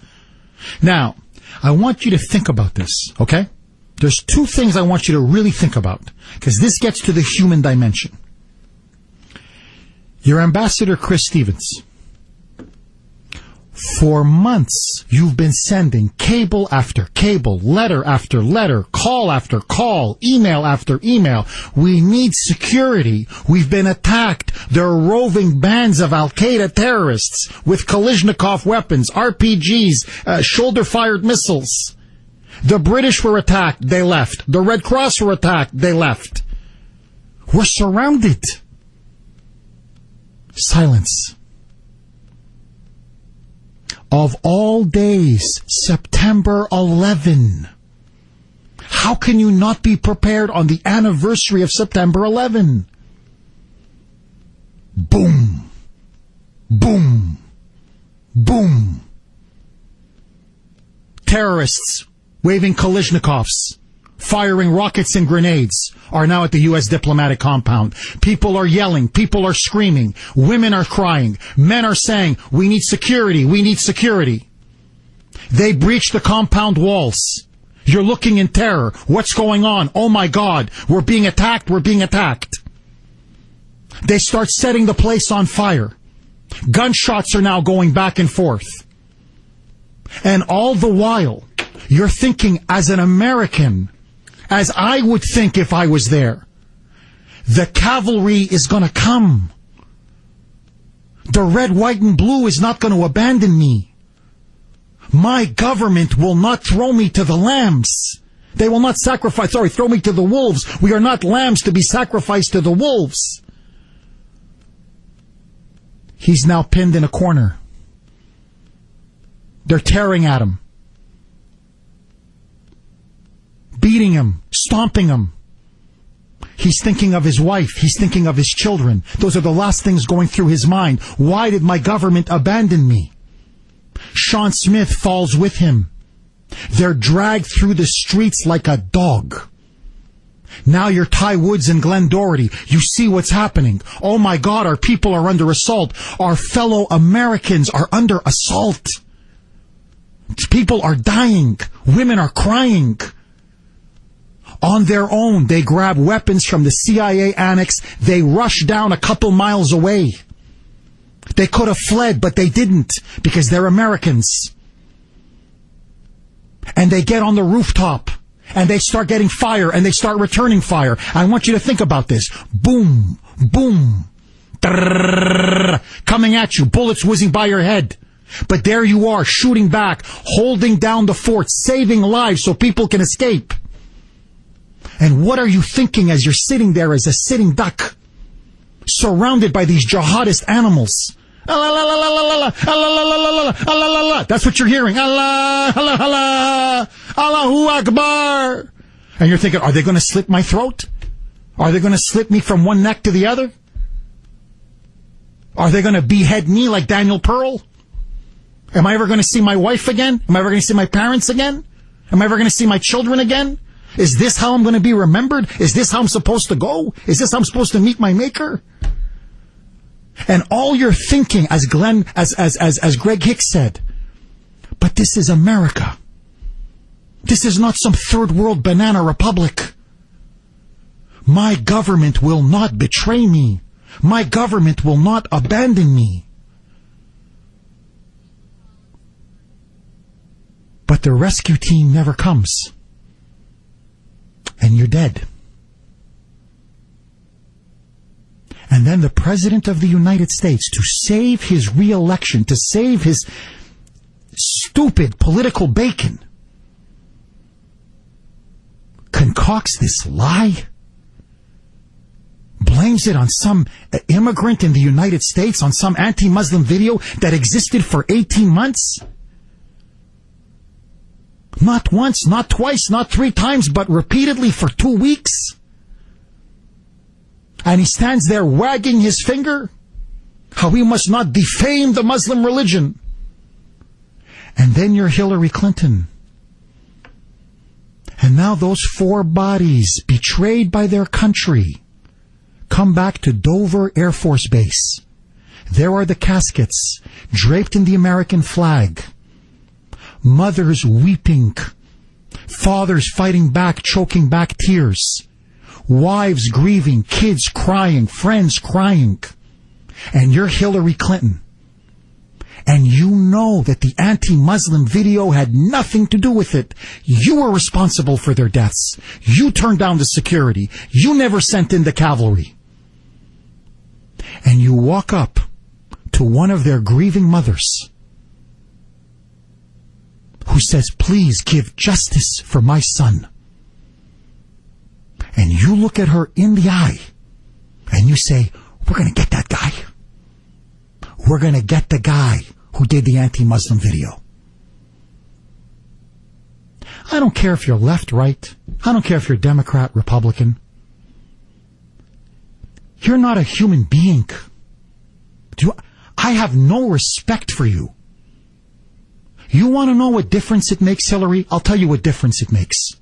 Now, I want you to think about this, okay? There's two things I want you to really think about, because this gets to the human dimension. Your ambassador, Chris Stevens, for months, you've been sending cable after cable, letter after letter, call after call, email after email. We need security. We've been attacked. There are roving bands of Al-Qaeda terrorists with Kalashnikov weapons, RPGs, shoulder-fired missiles. The British were attacked. They left. The Red Cross were attacked. They left. We're surrounded. Silence. Of all days, September 11. How can you not be prepared on the anniversary of September 11? Boom. Boom. Boom. Terrorists waving Kalashnikovs, firing rockets and grenades, are now at the U.S. diplomatic compound. People are yelling. People are screaming. Women are crying. Men are saying, we need security. We need security. They breached the compound walls. You're looking in terror. What's going on? Oh, my God. We're being attacked. We're being attacked. They start setting the place on fire. Gunshots are now going back and forth. And all the while, you're thinking as an American, as I would think if I was there, the cavalry is going to come. The red, white, and blue is not going to abandon me. My government will not throw me to the lambs. They will not throw me to the wolves. We are not lambs to be sacrificed to the wolves. He's now pinned in a corner. They're tearing at him. Beating him, stomping him. He's thinking of his wife. He's thinking of his children. Those are the last things going through his mind. Why did my government abandon me? Sean Smith falls with him. They're dragged through the streets like a dog. Now you're Ty Woods and Glenn Doherty. You see what's happening. Oh my God, our people are under assault. Our fellow Americans are under assault. People are dying. Women are crying. On their own, they grab weapons from the CIA annex. They rush down a couple miles away. They could have fled, but they didn't, because they're Americans. And they get on the rooftop, and they start getting fire, and they start returning fire. I want you to think about this. Boom, boom, coming at you, bullets whizzing by your head. But there you are, shooting back, holding down the fort, saving lives so people can escape. And what are you thinking as you're sitting there as a sitting duck, surrounded by these jihadist animals? That's what you're hearing. Allah, Allah, Allah, Allahu Akbar. And you're thinking, are they going to slit my throat? Are they going to slit me from one neck to the other? Are they going to behead me like Daniel Pearl? Am I ever going to see my wife again? Am I ever going to see my parents again? Am I ever going to see my children again? Is this how I'm going to be remembered? Is this how I'm supposed to go? Is this how I'm supposed to meet my maker? And all you're thinking, as Greg Hicks said, but this is America. This is not some third world banana republic. My government will not betray me. My government will not abandon me. But the rescue team never comes. And you're dead. And then the President of the United States, to save his re-election, to save his stupid political bacon, concocts this lie, blames it on some immigrant in the United States, on some anti-Muslim video that existed for 18 months. Not once, not twice, not 3 times, but repeatedly for 2 weeks. And he stands there wagging his finger, how we must not defame the Muslim religion. And then you're Hillary Clinton. And now those 4 bodies, betrayed by their country, come back to Dover Air Force Base. There are the caskets, draped in the American flag. Mothers weeping, fathers fighting back, choking back tears, wives grieving, kids crying, friends crying. And you're Hillary Clinton. And you know that the anti-Muslim video had nothing to do with it. You were responsible for their deaths. You turned down the security. You never sent in the cavalry. And you walk up to one of their grieving mothers who says, please give justice for my son. And you look at her in the eye and you say, we're going to get that guy. We're going to get the guy who did the anti-Muslim video. I don't care if you're left, right. I don't care if you're Democrat, Republican. You're not a human being. I have no respect for you. You want to know what difference it makes, Hillary? I'll tell you what difference it makes.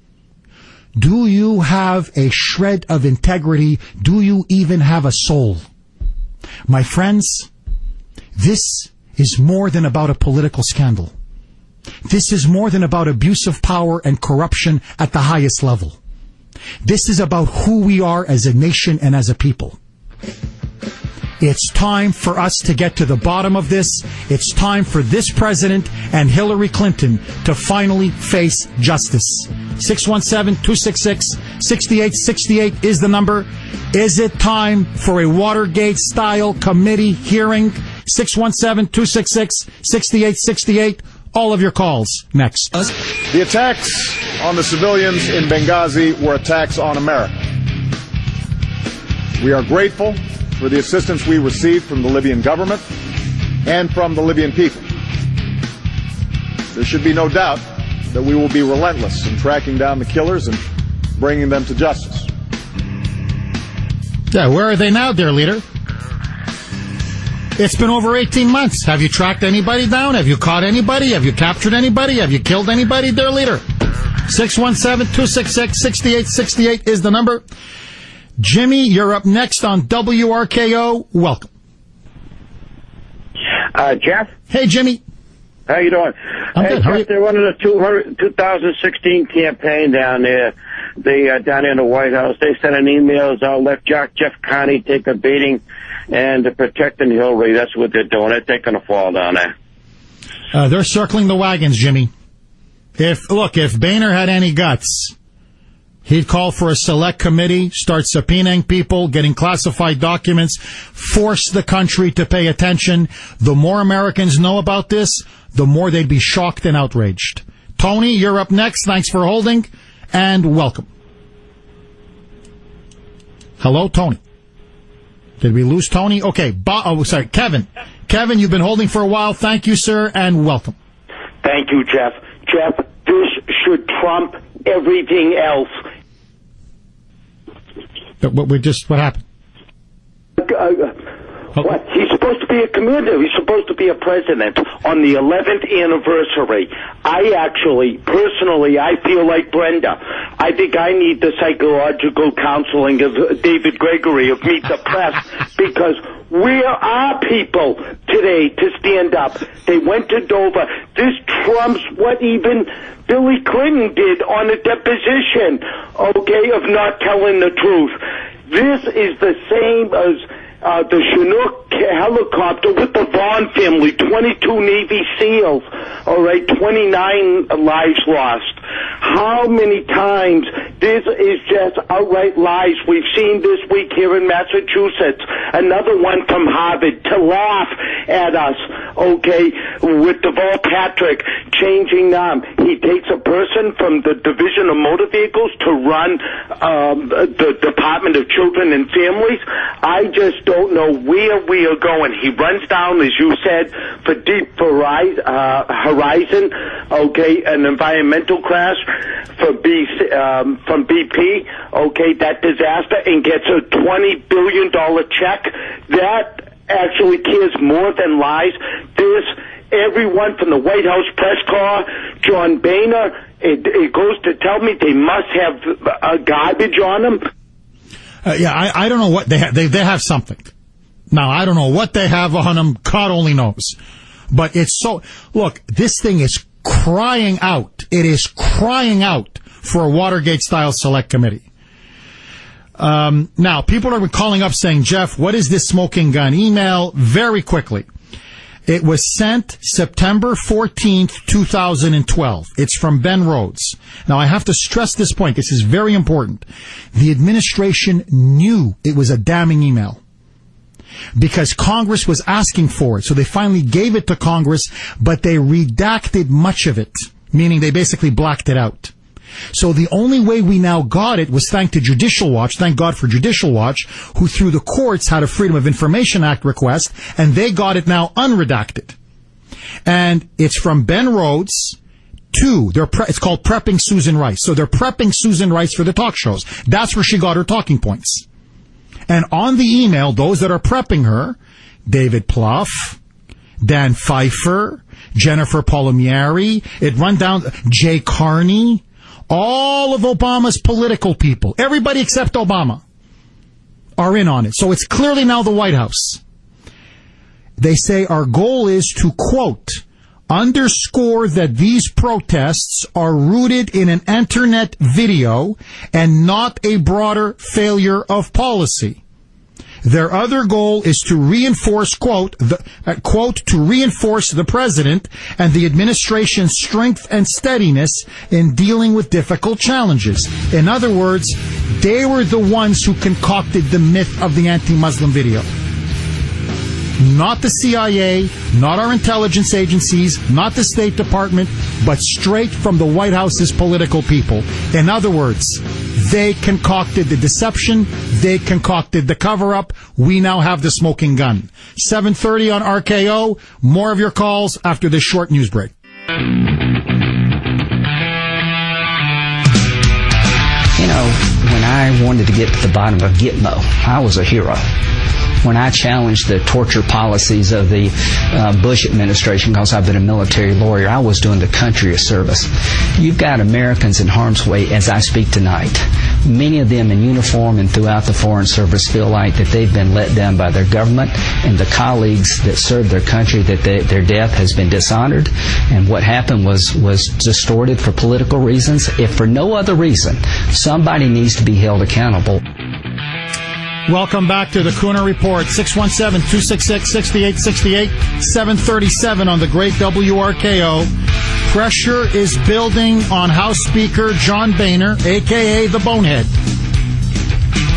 Do you have a shred of integrity? Do you even have a soul? My friends, this is more than about a political scandal. This is more than about abuse of power and corruption at the highest level. This is about who we are as a nation and as a people. It's time for us to get to the bottom of this. It's time for this president and Hillary Clinton to finally face justice. 617-266-6868 is the number. Is it time for a Watergate-style committee hearing? 617-266-6868. All of your calls next. The attacks on the civilians in Benghazi were attacks on America. We are grateful for the assistance we received from the Libyan government and from the Libyan people. There should be no doubt that we will be relentless in tracking down the killers and bringing them to justice. Yeah, where are they now, dear leader? It's been over 18 months. Have you tracked anybody down? Have you caught anybody? Have you captured anybody? Have you killed anybody, dear leader? 617-266-6868 is the number. Jimmy, you're up next on WRKO. Welcome. Jeff? Hey, Jimmy. How you doing? I'm good. How are you? They're running the 2016 campaign down there. Down in the White House. They sent an email out, let Jeff Connie take a beating, and to protecting Hillary. That's what they're doing. They're taking a fall down there. They're circling the wagons, Jimmy. If Boehner had any guts, He'd call for a select committee, start subpoenaing people, getting classified documents, force the country to pay attention. The more Americans know about this, the more they'd be shocked and outraged. Tony, you're up next. Thanks for holding, and welcome. Hello, Tony. Did we lose Tony? Okay, Kevin. Kevin, you've been holding for a while. Thank you, sir, and welcome. Thank you, Jeff. Jeff, this should trump everything else. What happened? What? He's supposed to be a commander. He's supposed to be a president on the 11th anniversary. Personally, I feel like Brenda. I think I need the psychological counseling of David Gregory of Meet the Press, because where are people today to stand up? They went to Dover. This trumps what even Billy Clinton did on a deposition, of not telling the truth. This is the same as the Chinook helicopter with the Vaughn family, 22 Navy SEALs, 29 lives lost. How many times? This is just outright lies. We've seen this week here in Massachusetts, another one from Harvard to laugh at us, with DeVal Patrick changing he takes a person from the Division of Motor Vehicles to run the Department of Children and Families. I just don't know where we are going. He runs down, as you said, for Deep Horizon, an environmental crash from BP, that disaster, and gets a $20 billion check. That actually cares more than lies. Everyone from the White House press corps, John Boehner, it goes to tell me they must have garbage on them. I don't know what they have. They have something. Now, I don't know what they have on them. God only knows. But it's so... Look, this thing is crying out. It is crying out for a Watergate-style select committee. Now, people are calling up saying, Jeff, what is this smoking gun email? Very quickly. It was sent September 14th, 2012. It's from Ben Rhodes. Now, I have to stress this point. This is very important. The administration knew it was a damning email because Congress was asking for it. So they finally gave it to Congress, but they redacted much of it, meaning they basically blacked it out. So the only way we now got it was thanks to Judicial Watch. Thank God for Judicial Watch, who through the courts had a Freedom of Information Act request, and they got it now unredacted. And it's from Ben Rhodes to, it's called Prepping Susan Rice. So they're prepping Susan Rice for the talk shows. That's where she got her talking points. And on the email, those that are prepping her, David Plouffe, Dan Pfeiffer, Jennifer Palmieri, it run down, Jay Carney, all of Obama's political people, everybody except Obama, are in on it. So it's clearly now the White House. They say our goal is to, quote, underscore that these protests are rooted in an internet video and not a broader failure of policy. Their other goal is to reinforce, quote, to reinforce the president and the administration's strength and steadiness in dealing with difficult challenges. In other words, they were the ones who concocted the myth of the anti-Muslim video. Not the CIA, not our intelligence agencies, not the State Department, but straight from the White House's political people. In other words, they concocted the deception. They concocted the cover-up. We now have the smoking gun. 7:30 on RKO. More of your calls after this short news break. You know, when I wanted to get to the bottom of Gitmo, I was a hero. When I challenged the torture policies of the Bush administration, because I've been a military lawyer, I was doing the country a service. You've got Americans in harm's way as I speak tonight. Many of them in uniform and throughout the Foreign Service feel like that they've been let down by their government and the colleagues that serve their country, that their death has been dishonored, and what happened was distorted for political reasons. If for no other reason, somebody needs to be held accountable. Welcome back to the Kuhner Report. 617-266-6868, 737 on the great WRKO. Pressure is building on House Speaker John Boehner, a.k.a. the Bonehead,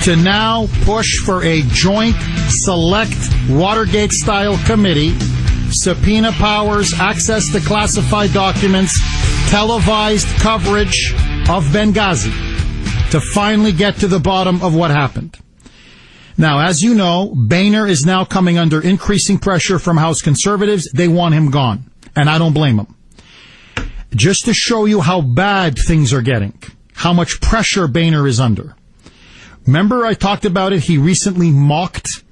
to now push for a joint select Watergate-style committee, subpoena powers, access to classified documents, televised coverage of Benghazi, to finally get to the bottom of what happened. Now, as you know, Boehner is now coming under increasing pressure from House conservatives. They want him gone, and I don't blame them. Just to show you how bad things are getting, how much pressure Boehner is under. Remember I talked about it? He recently mocked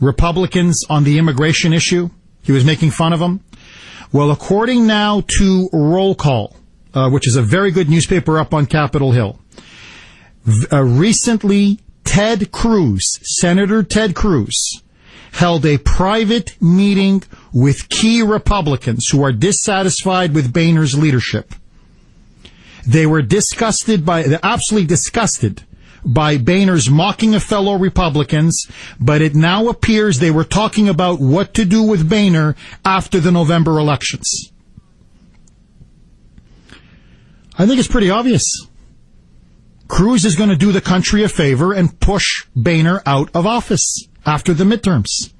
Republicans on the immigration issue. He was making fun of them. Well, according now to Roll Call, which is a very good newspaper up on Capitol Hill, recently Senator Ted Cruz, held a private meeting with key Republicans who are dissatisfied with Boehner's leadership. They were absolutely disgusted by Boehner's mocking of fellow Republicans, but it now appears they were talking about what to do with Boehner after the November elections. I think it's pretty obvious. Cruz is going to do the country a favor and push Boehner out of office after the midterms,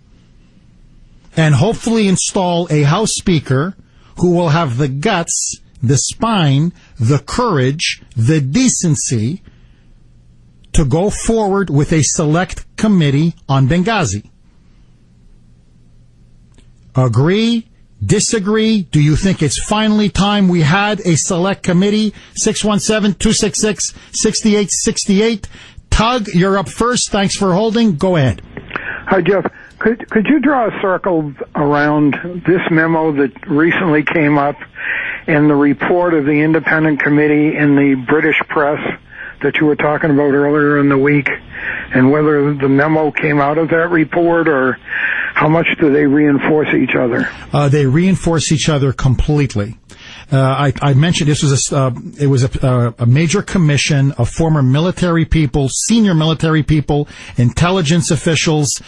and hopefully install a House Speaker who will have the guts, the spine, the courage, the decency to go forward with a select committee on Benghazi. Agree? Disagree? Do you think it's finally time we had a select committee? 617-266-6868. Tug, you're up first. Thanks for holding. Go ahead. Hi, Jeff. Could you draw a circle around this memo that recently came up in the report of the independent committee in the British press that you were talking about earlier in the week, and whether the memo came out of that report, or how much do they reinforce each other? They reinforce each other completely. I mentioned this was a major commission of former military people, senior military people, intelligence officials,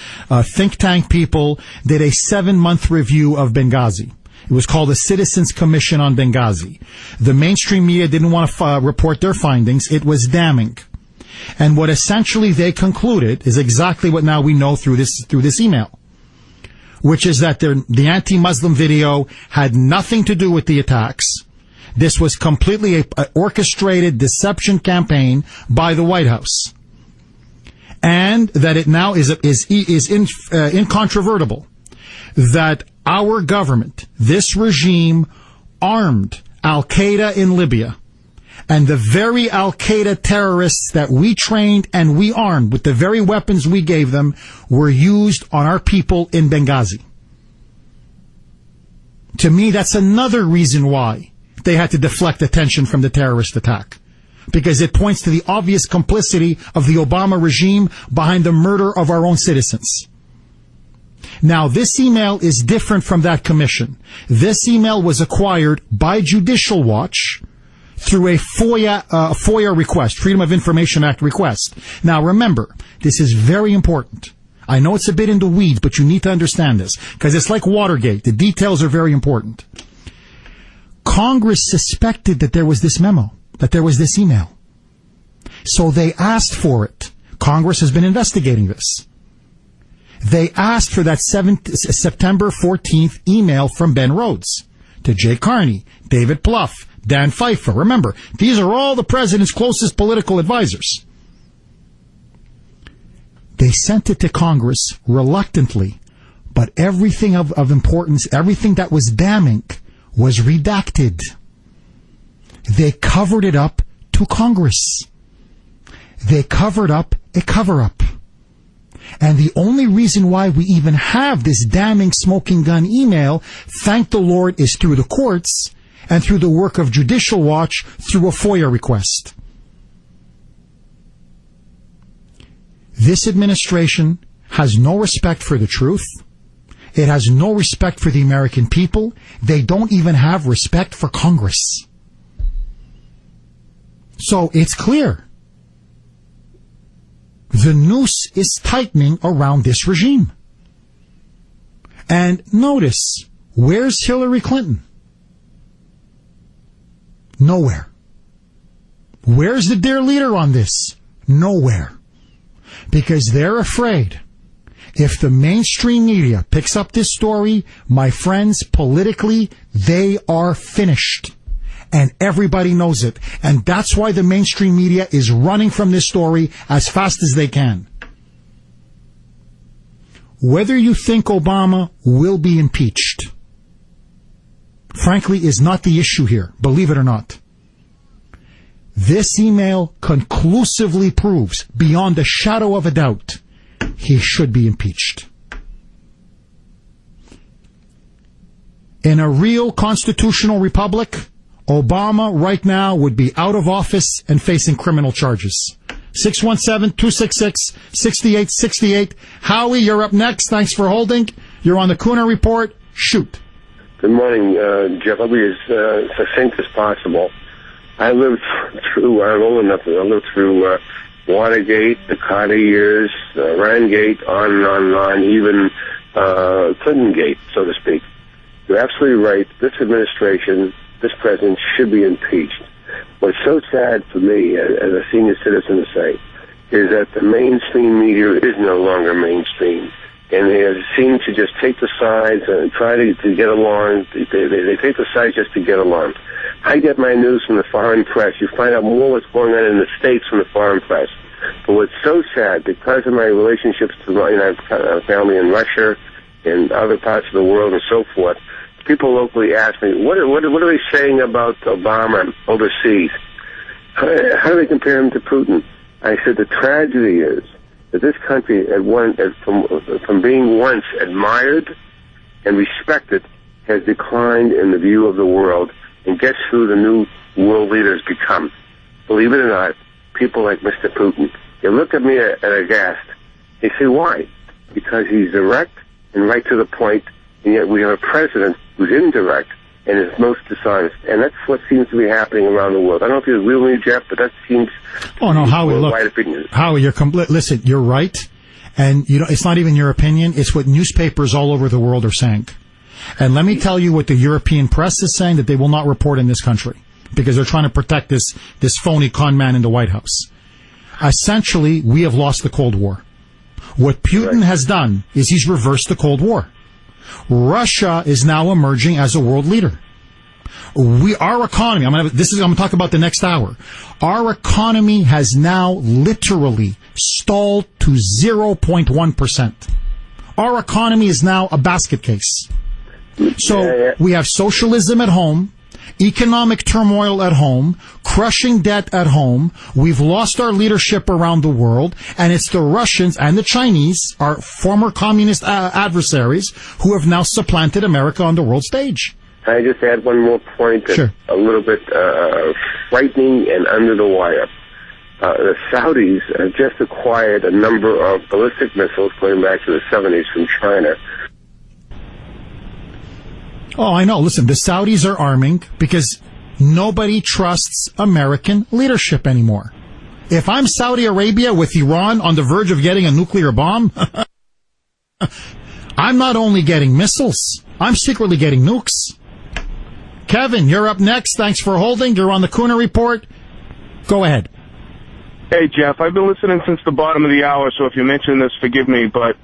think tank people, did a 7-month review of Benghazi. It was called the Citizens Commission on Benghazi. The mainstream media didn't want to report their findings. It was damning. And what essentially they concluded is exactly what now we know through this email, which is that the anti-Muslim video had nothing to do with the attacks. This was completely an orchestrated deception campaign by the White House. And that it now is incontrovertible that our government, this regime, armed Al-Qaeda in Libya. And the very Al-Qaeda terrorists that we trained and we armed with the very weapons we gave them were used on our people in Benghazi. To me, that's another reason why they had to deflect attention from the terrorist attack. Because it points to the obvious complicity of the Obama regime behind the murder of our own citizens. Now, this email is different from that commission. This email was acquired by Judicial Watch through a FOIA request, Freedom of Information Act request. Now, remember, this is very important. I know it's a bit in the weeds, but you need to understand this, because it's like Watergate. The details are very important. Congress suspected that there was this memo, that there was this email. So they asked for it. Congress has been investigating this. They asked for that September 14th email from Ben Rhodes to Jay Carney, David Plouffe, Dan Pfeiffer. Remember, these are all the president's closest political advisors. They sent it to Congress reluctantly, but everything of importance, everything that was damning, was redacted. They covered it up to Congress. They covered up a cover-up. And the only reason why we even have this damning smoking gun email, thank the Lord, is through the courts and through the work of Judicial Watch through a FOIA request. This administration has no respect for the truth. It has no respect for the American people. They don't even have respect for Congress. So it's clear. The noose is tightening around this regime. And notice, where's Hillary Clinton? Nowhere. Where's the dear leader on this? Nowhere. Because they're afraid if the mainstream media picks up this story, my friends, politically, they are finished. And everybody knows it. And that's why the mainstream media is running from this story as fast as they can. Whether you think Obama will be impeached, frankly, is not the issue here, believe it or not. This email conclusively proves, beyond a shadow of a doubt, he should be impeached. In a real constitutional republic, Obama right now would be out of office and facing criminal charges. 617-266-6868. Howie, you're up next. Thanks for holding. You're on the Kuhner Report. Shoot. Good morning, Jeff. I'll be as succinct as possible. I'm old enough to live through Watergate, the Carter years, Rand-gate, on and on and on, even Clinton-gate, so to speak. You're absolutely right. This administration, this president should be impeached. What's so sad for me, as a senior citizen to say, is that the mainstream media is no longer mainstream. And they seem to just take the sides and try to get along. They take the sides just to get along. I get my news from the foreign press. You find out more what's going on in the States from the foreign press. But what's so sad, because of my relationships to I have a family in Russia and other parts of the world and so forth, people locally ask me, what are they saying about Obama overseas? How do they compare him to Putin? I said the tragedy is that this country, from being once admired and respected, has declined in the view of the world. And guess who the new world leaders become? Believe it or not, people like Mr. Putin. They look at me aghast. They say, why? Because he's direct and right to the point, and yet we have a president who's indirect and is most dishonest. And that's what seems to be happening around the world. I don't know if you agree with me, Jeff, but that seems to be Howie, worldwide opinion. Howie, listen, you're right. And it's not even your opinion. It's what newspapers all over the world are saying. And let me tell you what the European press is saying, that they will not report in this country because they're trying to protect this phony con man in the White House. Essentially, we have lost the Cold War. What Putin has done is he's reversed the Cold War. Russia is now emerging as a world leader. Our economy, I'm going to talk about the next hour. Our economy has now literally stalled to 0.1%. Our economy is now a basket case. So we have socialism at home, economic turmoil at home, crushing debt at home. We've lost our leadership around the world, and it's the Russians and the Chinese, our former communist adversaries, who have now supplanted America on the world stage. Can I just add one more point that's a little bit frightening and under the wire? The Saudis have just acquired a number of ballistic missiles going back to the 70s from China. Oh, I know. Listen, the Saudis are arming because nobody trusts American leadership anymore. If I'm Saudi Arabia with Iran on the verge of getting a nuclear bomb, I'm not only getting missiles, I'm secretly getting nukes. Kevin, you're up next. Thanks for holding. You're on the Kuhner Report. Go ahead. Hey, Jeff, I've been listening since the bottom of the hour, so if you mention this, forgive me, but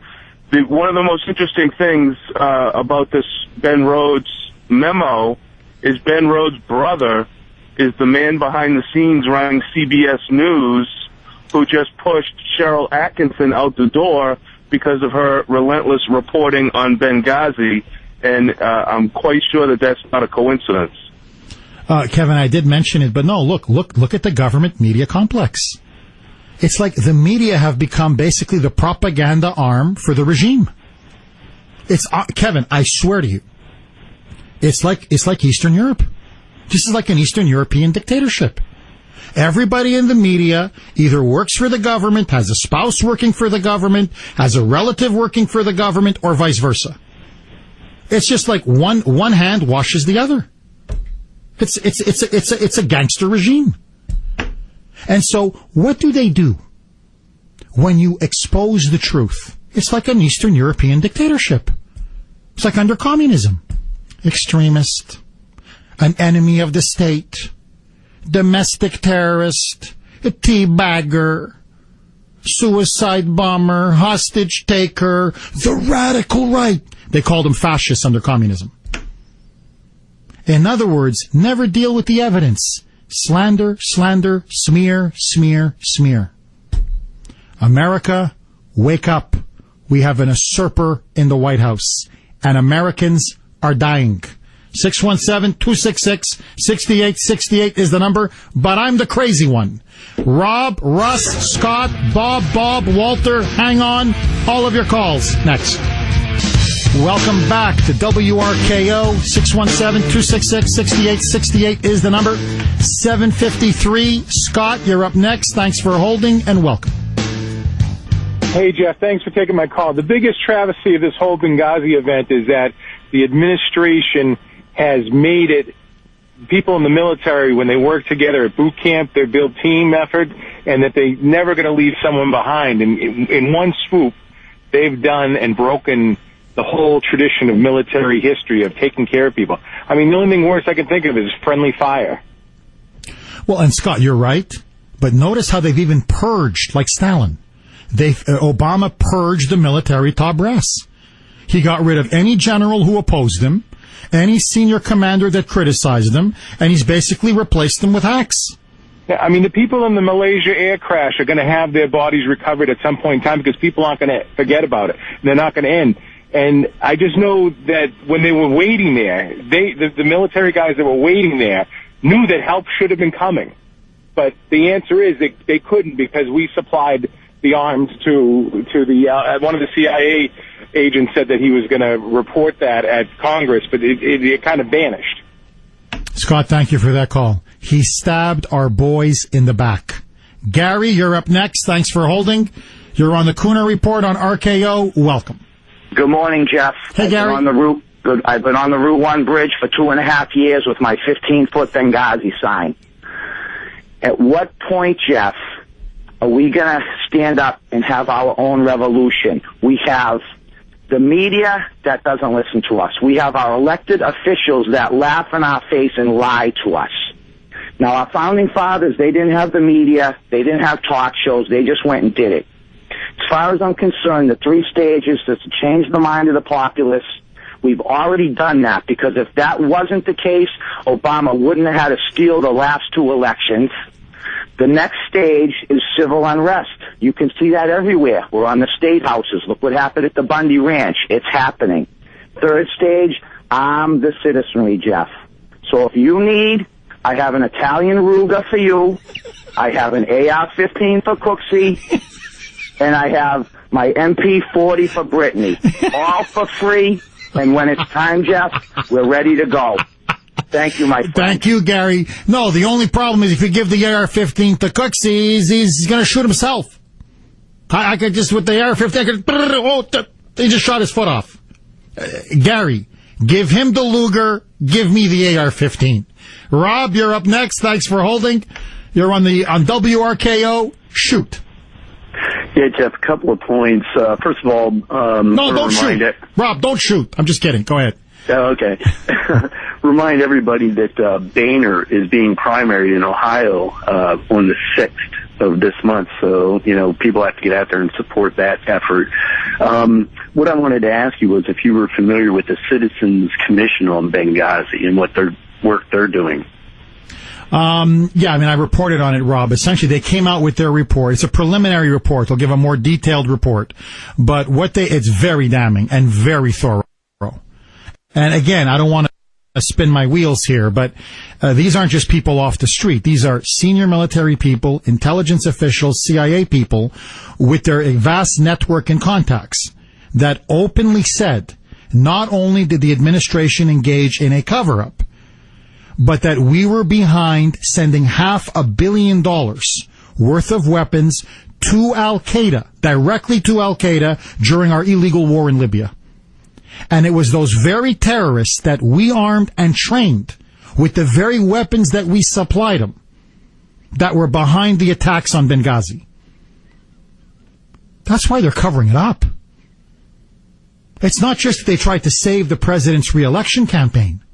one of the most interesting things about this Ben Rhodes memo is Ben Rhodes' brother is the man behind the scenes running CBS News who just pushed Cheryl Atkinson out the door because of her relentless reporting on Benghazi, and I'm quite sure that that's not a coincidence. Kevin, I did mention it, but no, look at the government media complex. It's like the media have become basically the propaganda arm for the regime. It's Kevin, I swear to you, it's like Eastern Europe. This is like an Eastern European dictatorship. Everybody in the media either works for the government, has a spouse working for the government, has a relative working for the government, or vice versa. It's just like one hand washes the other. It's a gangster regime. And so what do? when you expose the truth, it's like an Eastern European dictatorship. It's like under communism. Extremist, an enemy of the state, domestic terrorist, a teabagger, suicide bomber, hostage taker, the radical right. They called them fascists under communism. In other words, never deal with the evidence. Slander, slander, smear, smear, smear. America, wake up. We have an usurper in the White House, and Americans are dying. 617-266-6868 is the number, but I'm the crazy one. Rob, Russ, Scott, Bob, Walter, hang on. All of your calls next. Welcome back to WRKO. 617-266-6868 is the number. 753. Scott, you're up next. Thanks for holding, and welcome. Hey, Jeff, thanks for taking my call. The biggest travesty of this whole Benghazi event is that the administration has made it, people in the military, when they work together at boot camp, they build team effort, and that they're never going to leave someone behind. And in one swoop, they've done and broken the whole tradition of military history of taking care of people. I mean, the only thing worse I can think of is friendly fire. Well, and Scott, you're right, but notice how they've even purged, like Stalin. Obama purged the military top brass. He got rid of any general who opposed him, any senior commander that criticized him, and he's basically replaced them with hacks. I mean, the people in the Malaysia air crash are going to have their bodies recovered at some point in time because people aren't going to forget about it. They're not going to end. And I just know that when they were waiting there, the military guys that were waiting there knew that help should have been coming. But the answer is they couldn't because we supplied the arms to the one of the CIA agents said that he was going to report that at Congress, but it kind of vanished. Scott, thank you for that call. He stabbed our boys in the back. Gary, you're up next. Thanks for holding. You're on the Kuhner Report on RKO. Welcome. Good morning, Jeff. Hey, Gary. I've been on the Route 1 bridge for 2.5 years with my 15-foot Benghazi sign. At what point, Jeff, are we going to stand up and have our own revolution? We have the media that doesn't listen to us. We have our elected officials that laugh in our face and lie to us. Now, our founding fathers, they didn't have the media. They didn't have talk shows. They just went and did it. As far as I'm concerned, the 3 stages is to change the mind of the populace. We've already done that, because if that wasn't the case, Obama wouldn't have had to steal the last 2 elections. The next stage is civil unrest. You can see that everywhere. We're on the state houses. Look what happened at the Bundy Ranch. It's happening. 3rd stage, arm the citizenry, Jeff. So if you need, I have an Italian Ruger for you. I have an AR-15 for Cooksey. And I have my MP40 for Brittany. All for free. And when it's time, Jeff, we're ready to go. Thank you, my friend. Thank you, Gary. No, the only problem is if you give the AR-15 to Cooksey, he's going to shoot himself. I could just, with the AR-15, he just shot his foot off. Gary, give him the Luger, give me the AR-15. Rob, you're up next. Thanks for holding. You're on WRKO. Shoot. Yeah, Jeff, a couple of points. First of all, no, don't shoot. Rob, don't shoot. I'm just kidding. Go ahead. Okay. Remind everybody that Boehner is being primaried in Ohio on the 6th of this month. So, people have to get out there and support that effort. What I wanted to ask you was if you were familiar with the Citizens Commission on Benghazi and what work they're doing. Yeah, I reported on it, Rob. Essentially, they came out with their report. It's a preliminary report. They'll give a more detailed report. But it's very damning and very thorough. And again, I don't want to spin my wheels here, but these aren't just people off the street. These are senior military people, intelligence officials, CIA people with their vast network and contacts that openly said not only did the administration engage in a cover-up, but that we were behind sending $500 million worth of weapons to Al-Qaeda, directly to Al-Qaeda during our illegal war in Libya. And it was those very terrorists that we armed and trained with the very weapons that we supplied them that were behind the attacks on Benghazi. That's why they're covering it up. It's not just that they tried to save the president's re-election campaign.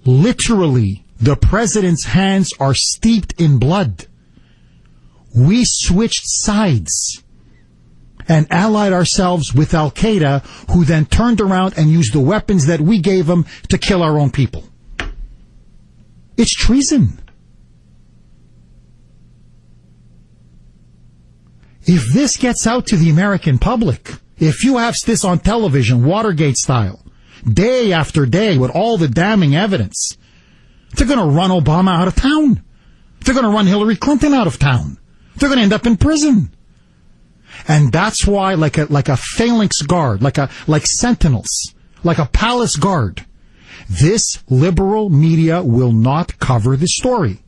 Literally, the president's hands are steeped in blood. We switched sides and allied ourselves with Al-Qaeda, who then turned around and used the weapons that we gave them to kill our own people. It's treason. If this gets out to the American public, if you have this on television, Watergate style, day after day with all the damning evidence, they're going to run Obama out of town. They're going to run Hillary Clinton out of town. They're going to end up in prison. And that's why, like a phalanx guard, like sentinels, like a palace guard, this liberal media will not cover this story.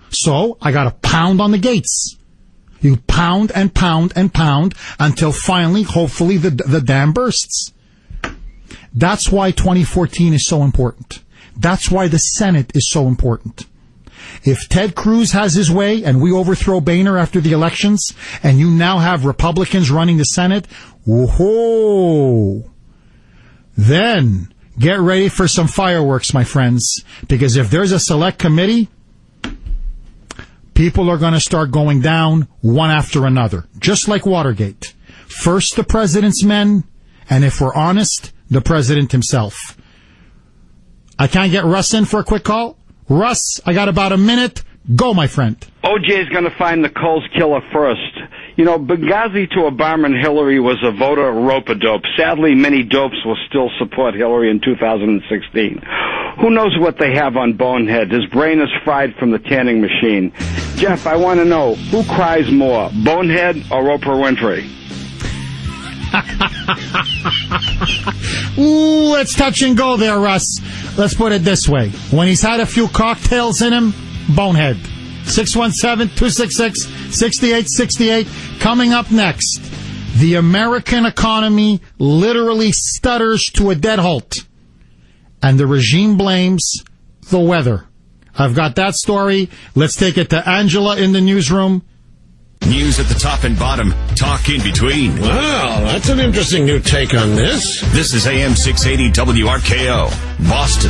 So I got to pound on the gates. You pound and pound and pound until finally, hopefully, the dam bursts. That's why 2014 is so important. That's why the Senate is so important. If Ted Cruz has his way and we overthrow Boehner after the elections and you now have Republicans running the Senate, whoa, then get ready for some fireworks, my friends, because if there's a select committee, people are going to start going down one after another, just like Watergate. First the president's men, and if we're honest, the president himself. I can't get Russ in for a quick call. Russ, I got about a minute. Go, my friend. OJ's going to find the Coles killer first. You know, Benghazi to Obama and Hillary was a voter rope-a-dope. Sadly, many dopes will still support Hillary in 2016. Who knows what they have on Bonehead? His brain is fried from the tanning machine. Jeff, I want to know, who cries more, Bonehead or Oprah Winfrey? Ooh, let's touch and go there, Russ. Let's put it this way. When he's had a few cocktails in him, Bonehead. 617-266-6868. Coming up next, the American economy literally stutters to a dead halt. And the regime blames the weather. I've got that story. Let's take it to Angela in the newsroom. News at the top and bottom, talk in between. Wow, that's an interesting new take on this. This is AM 680 WRKO, Boston.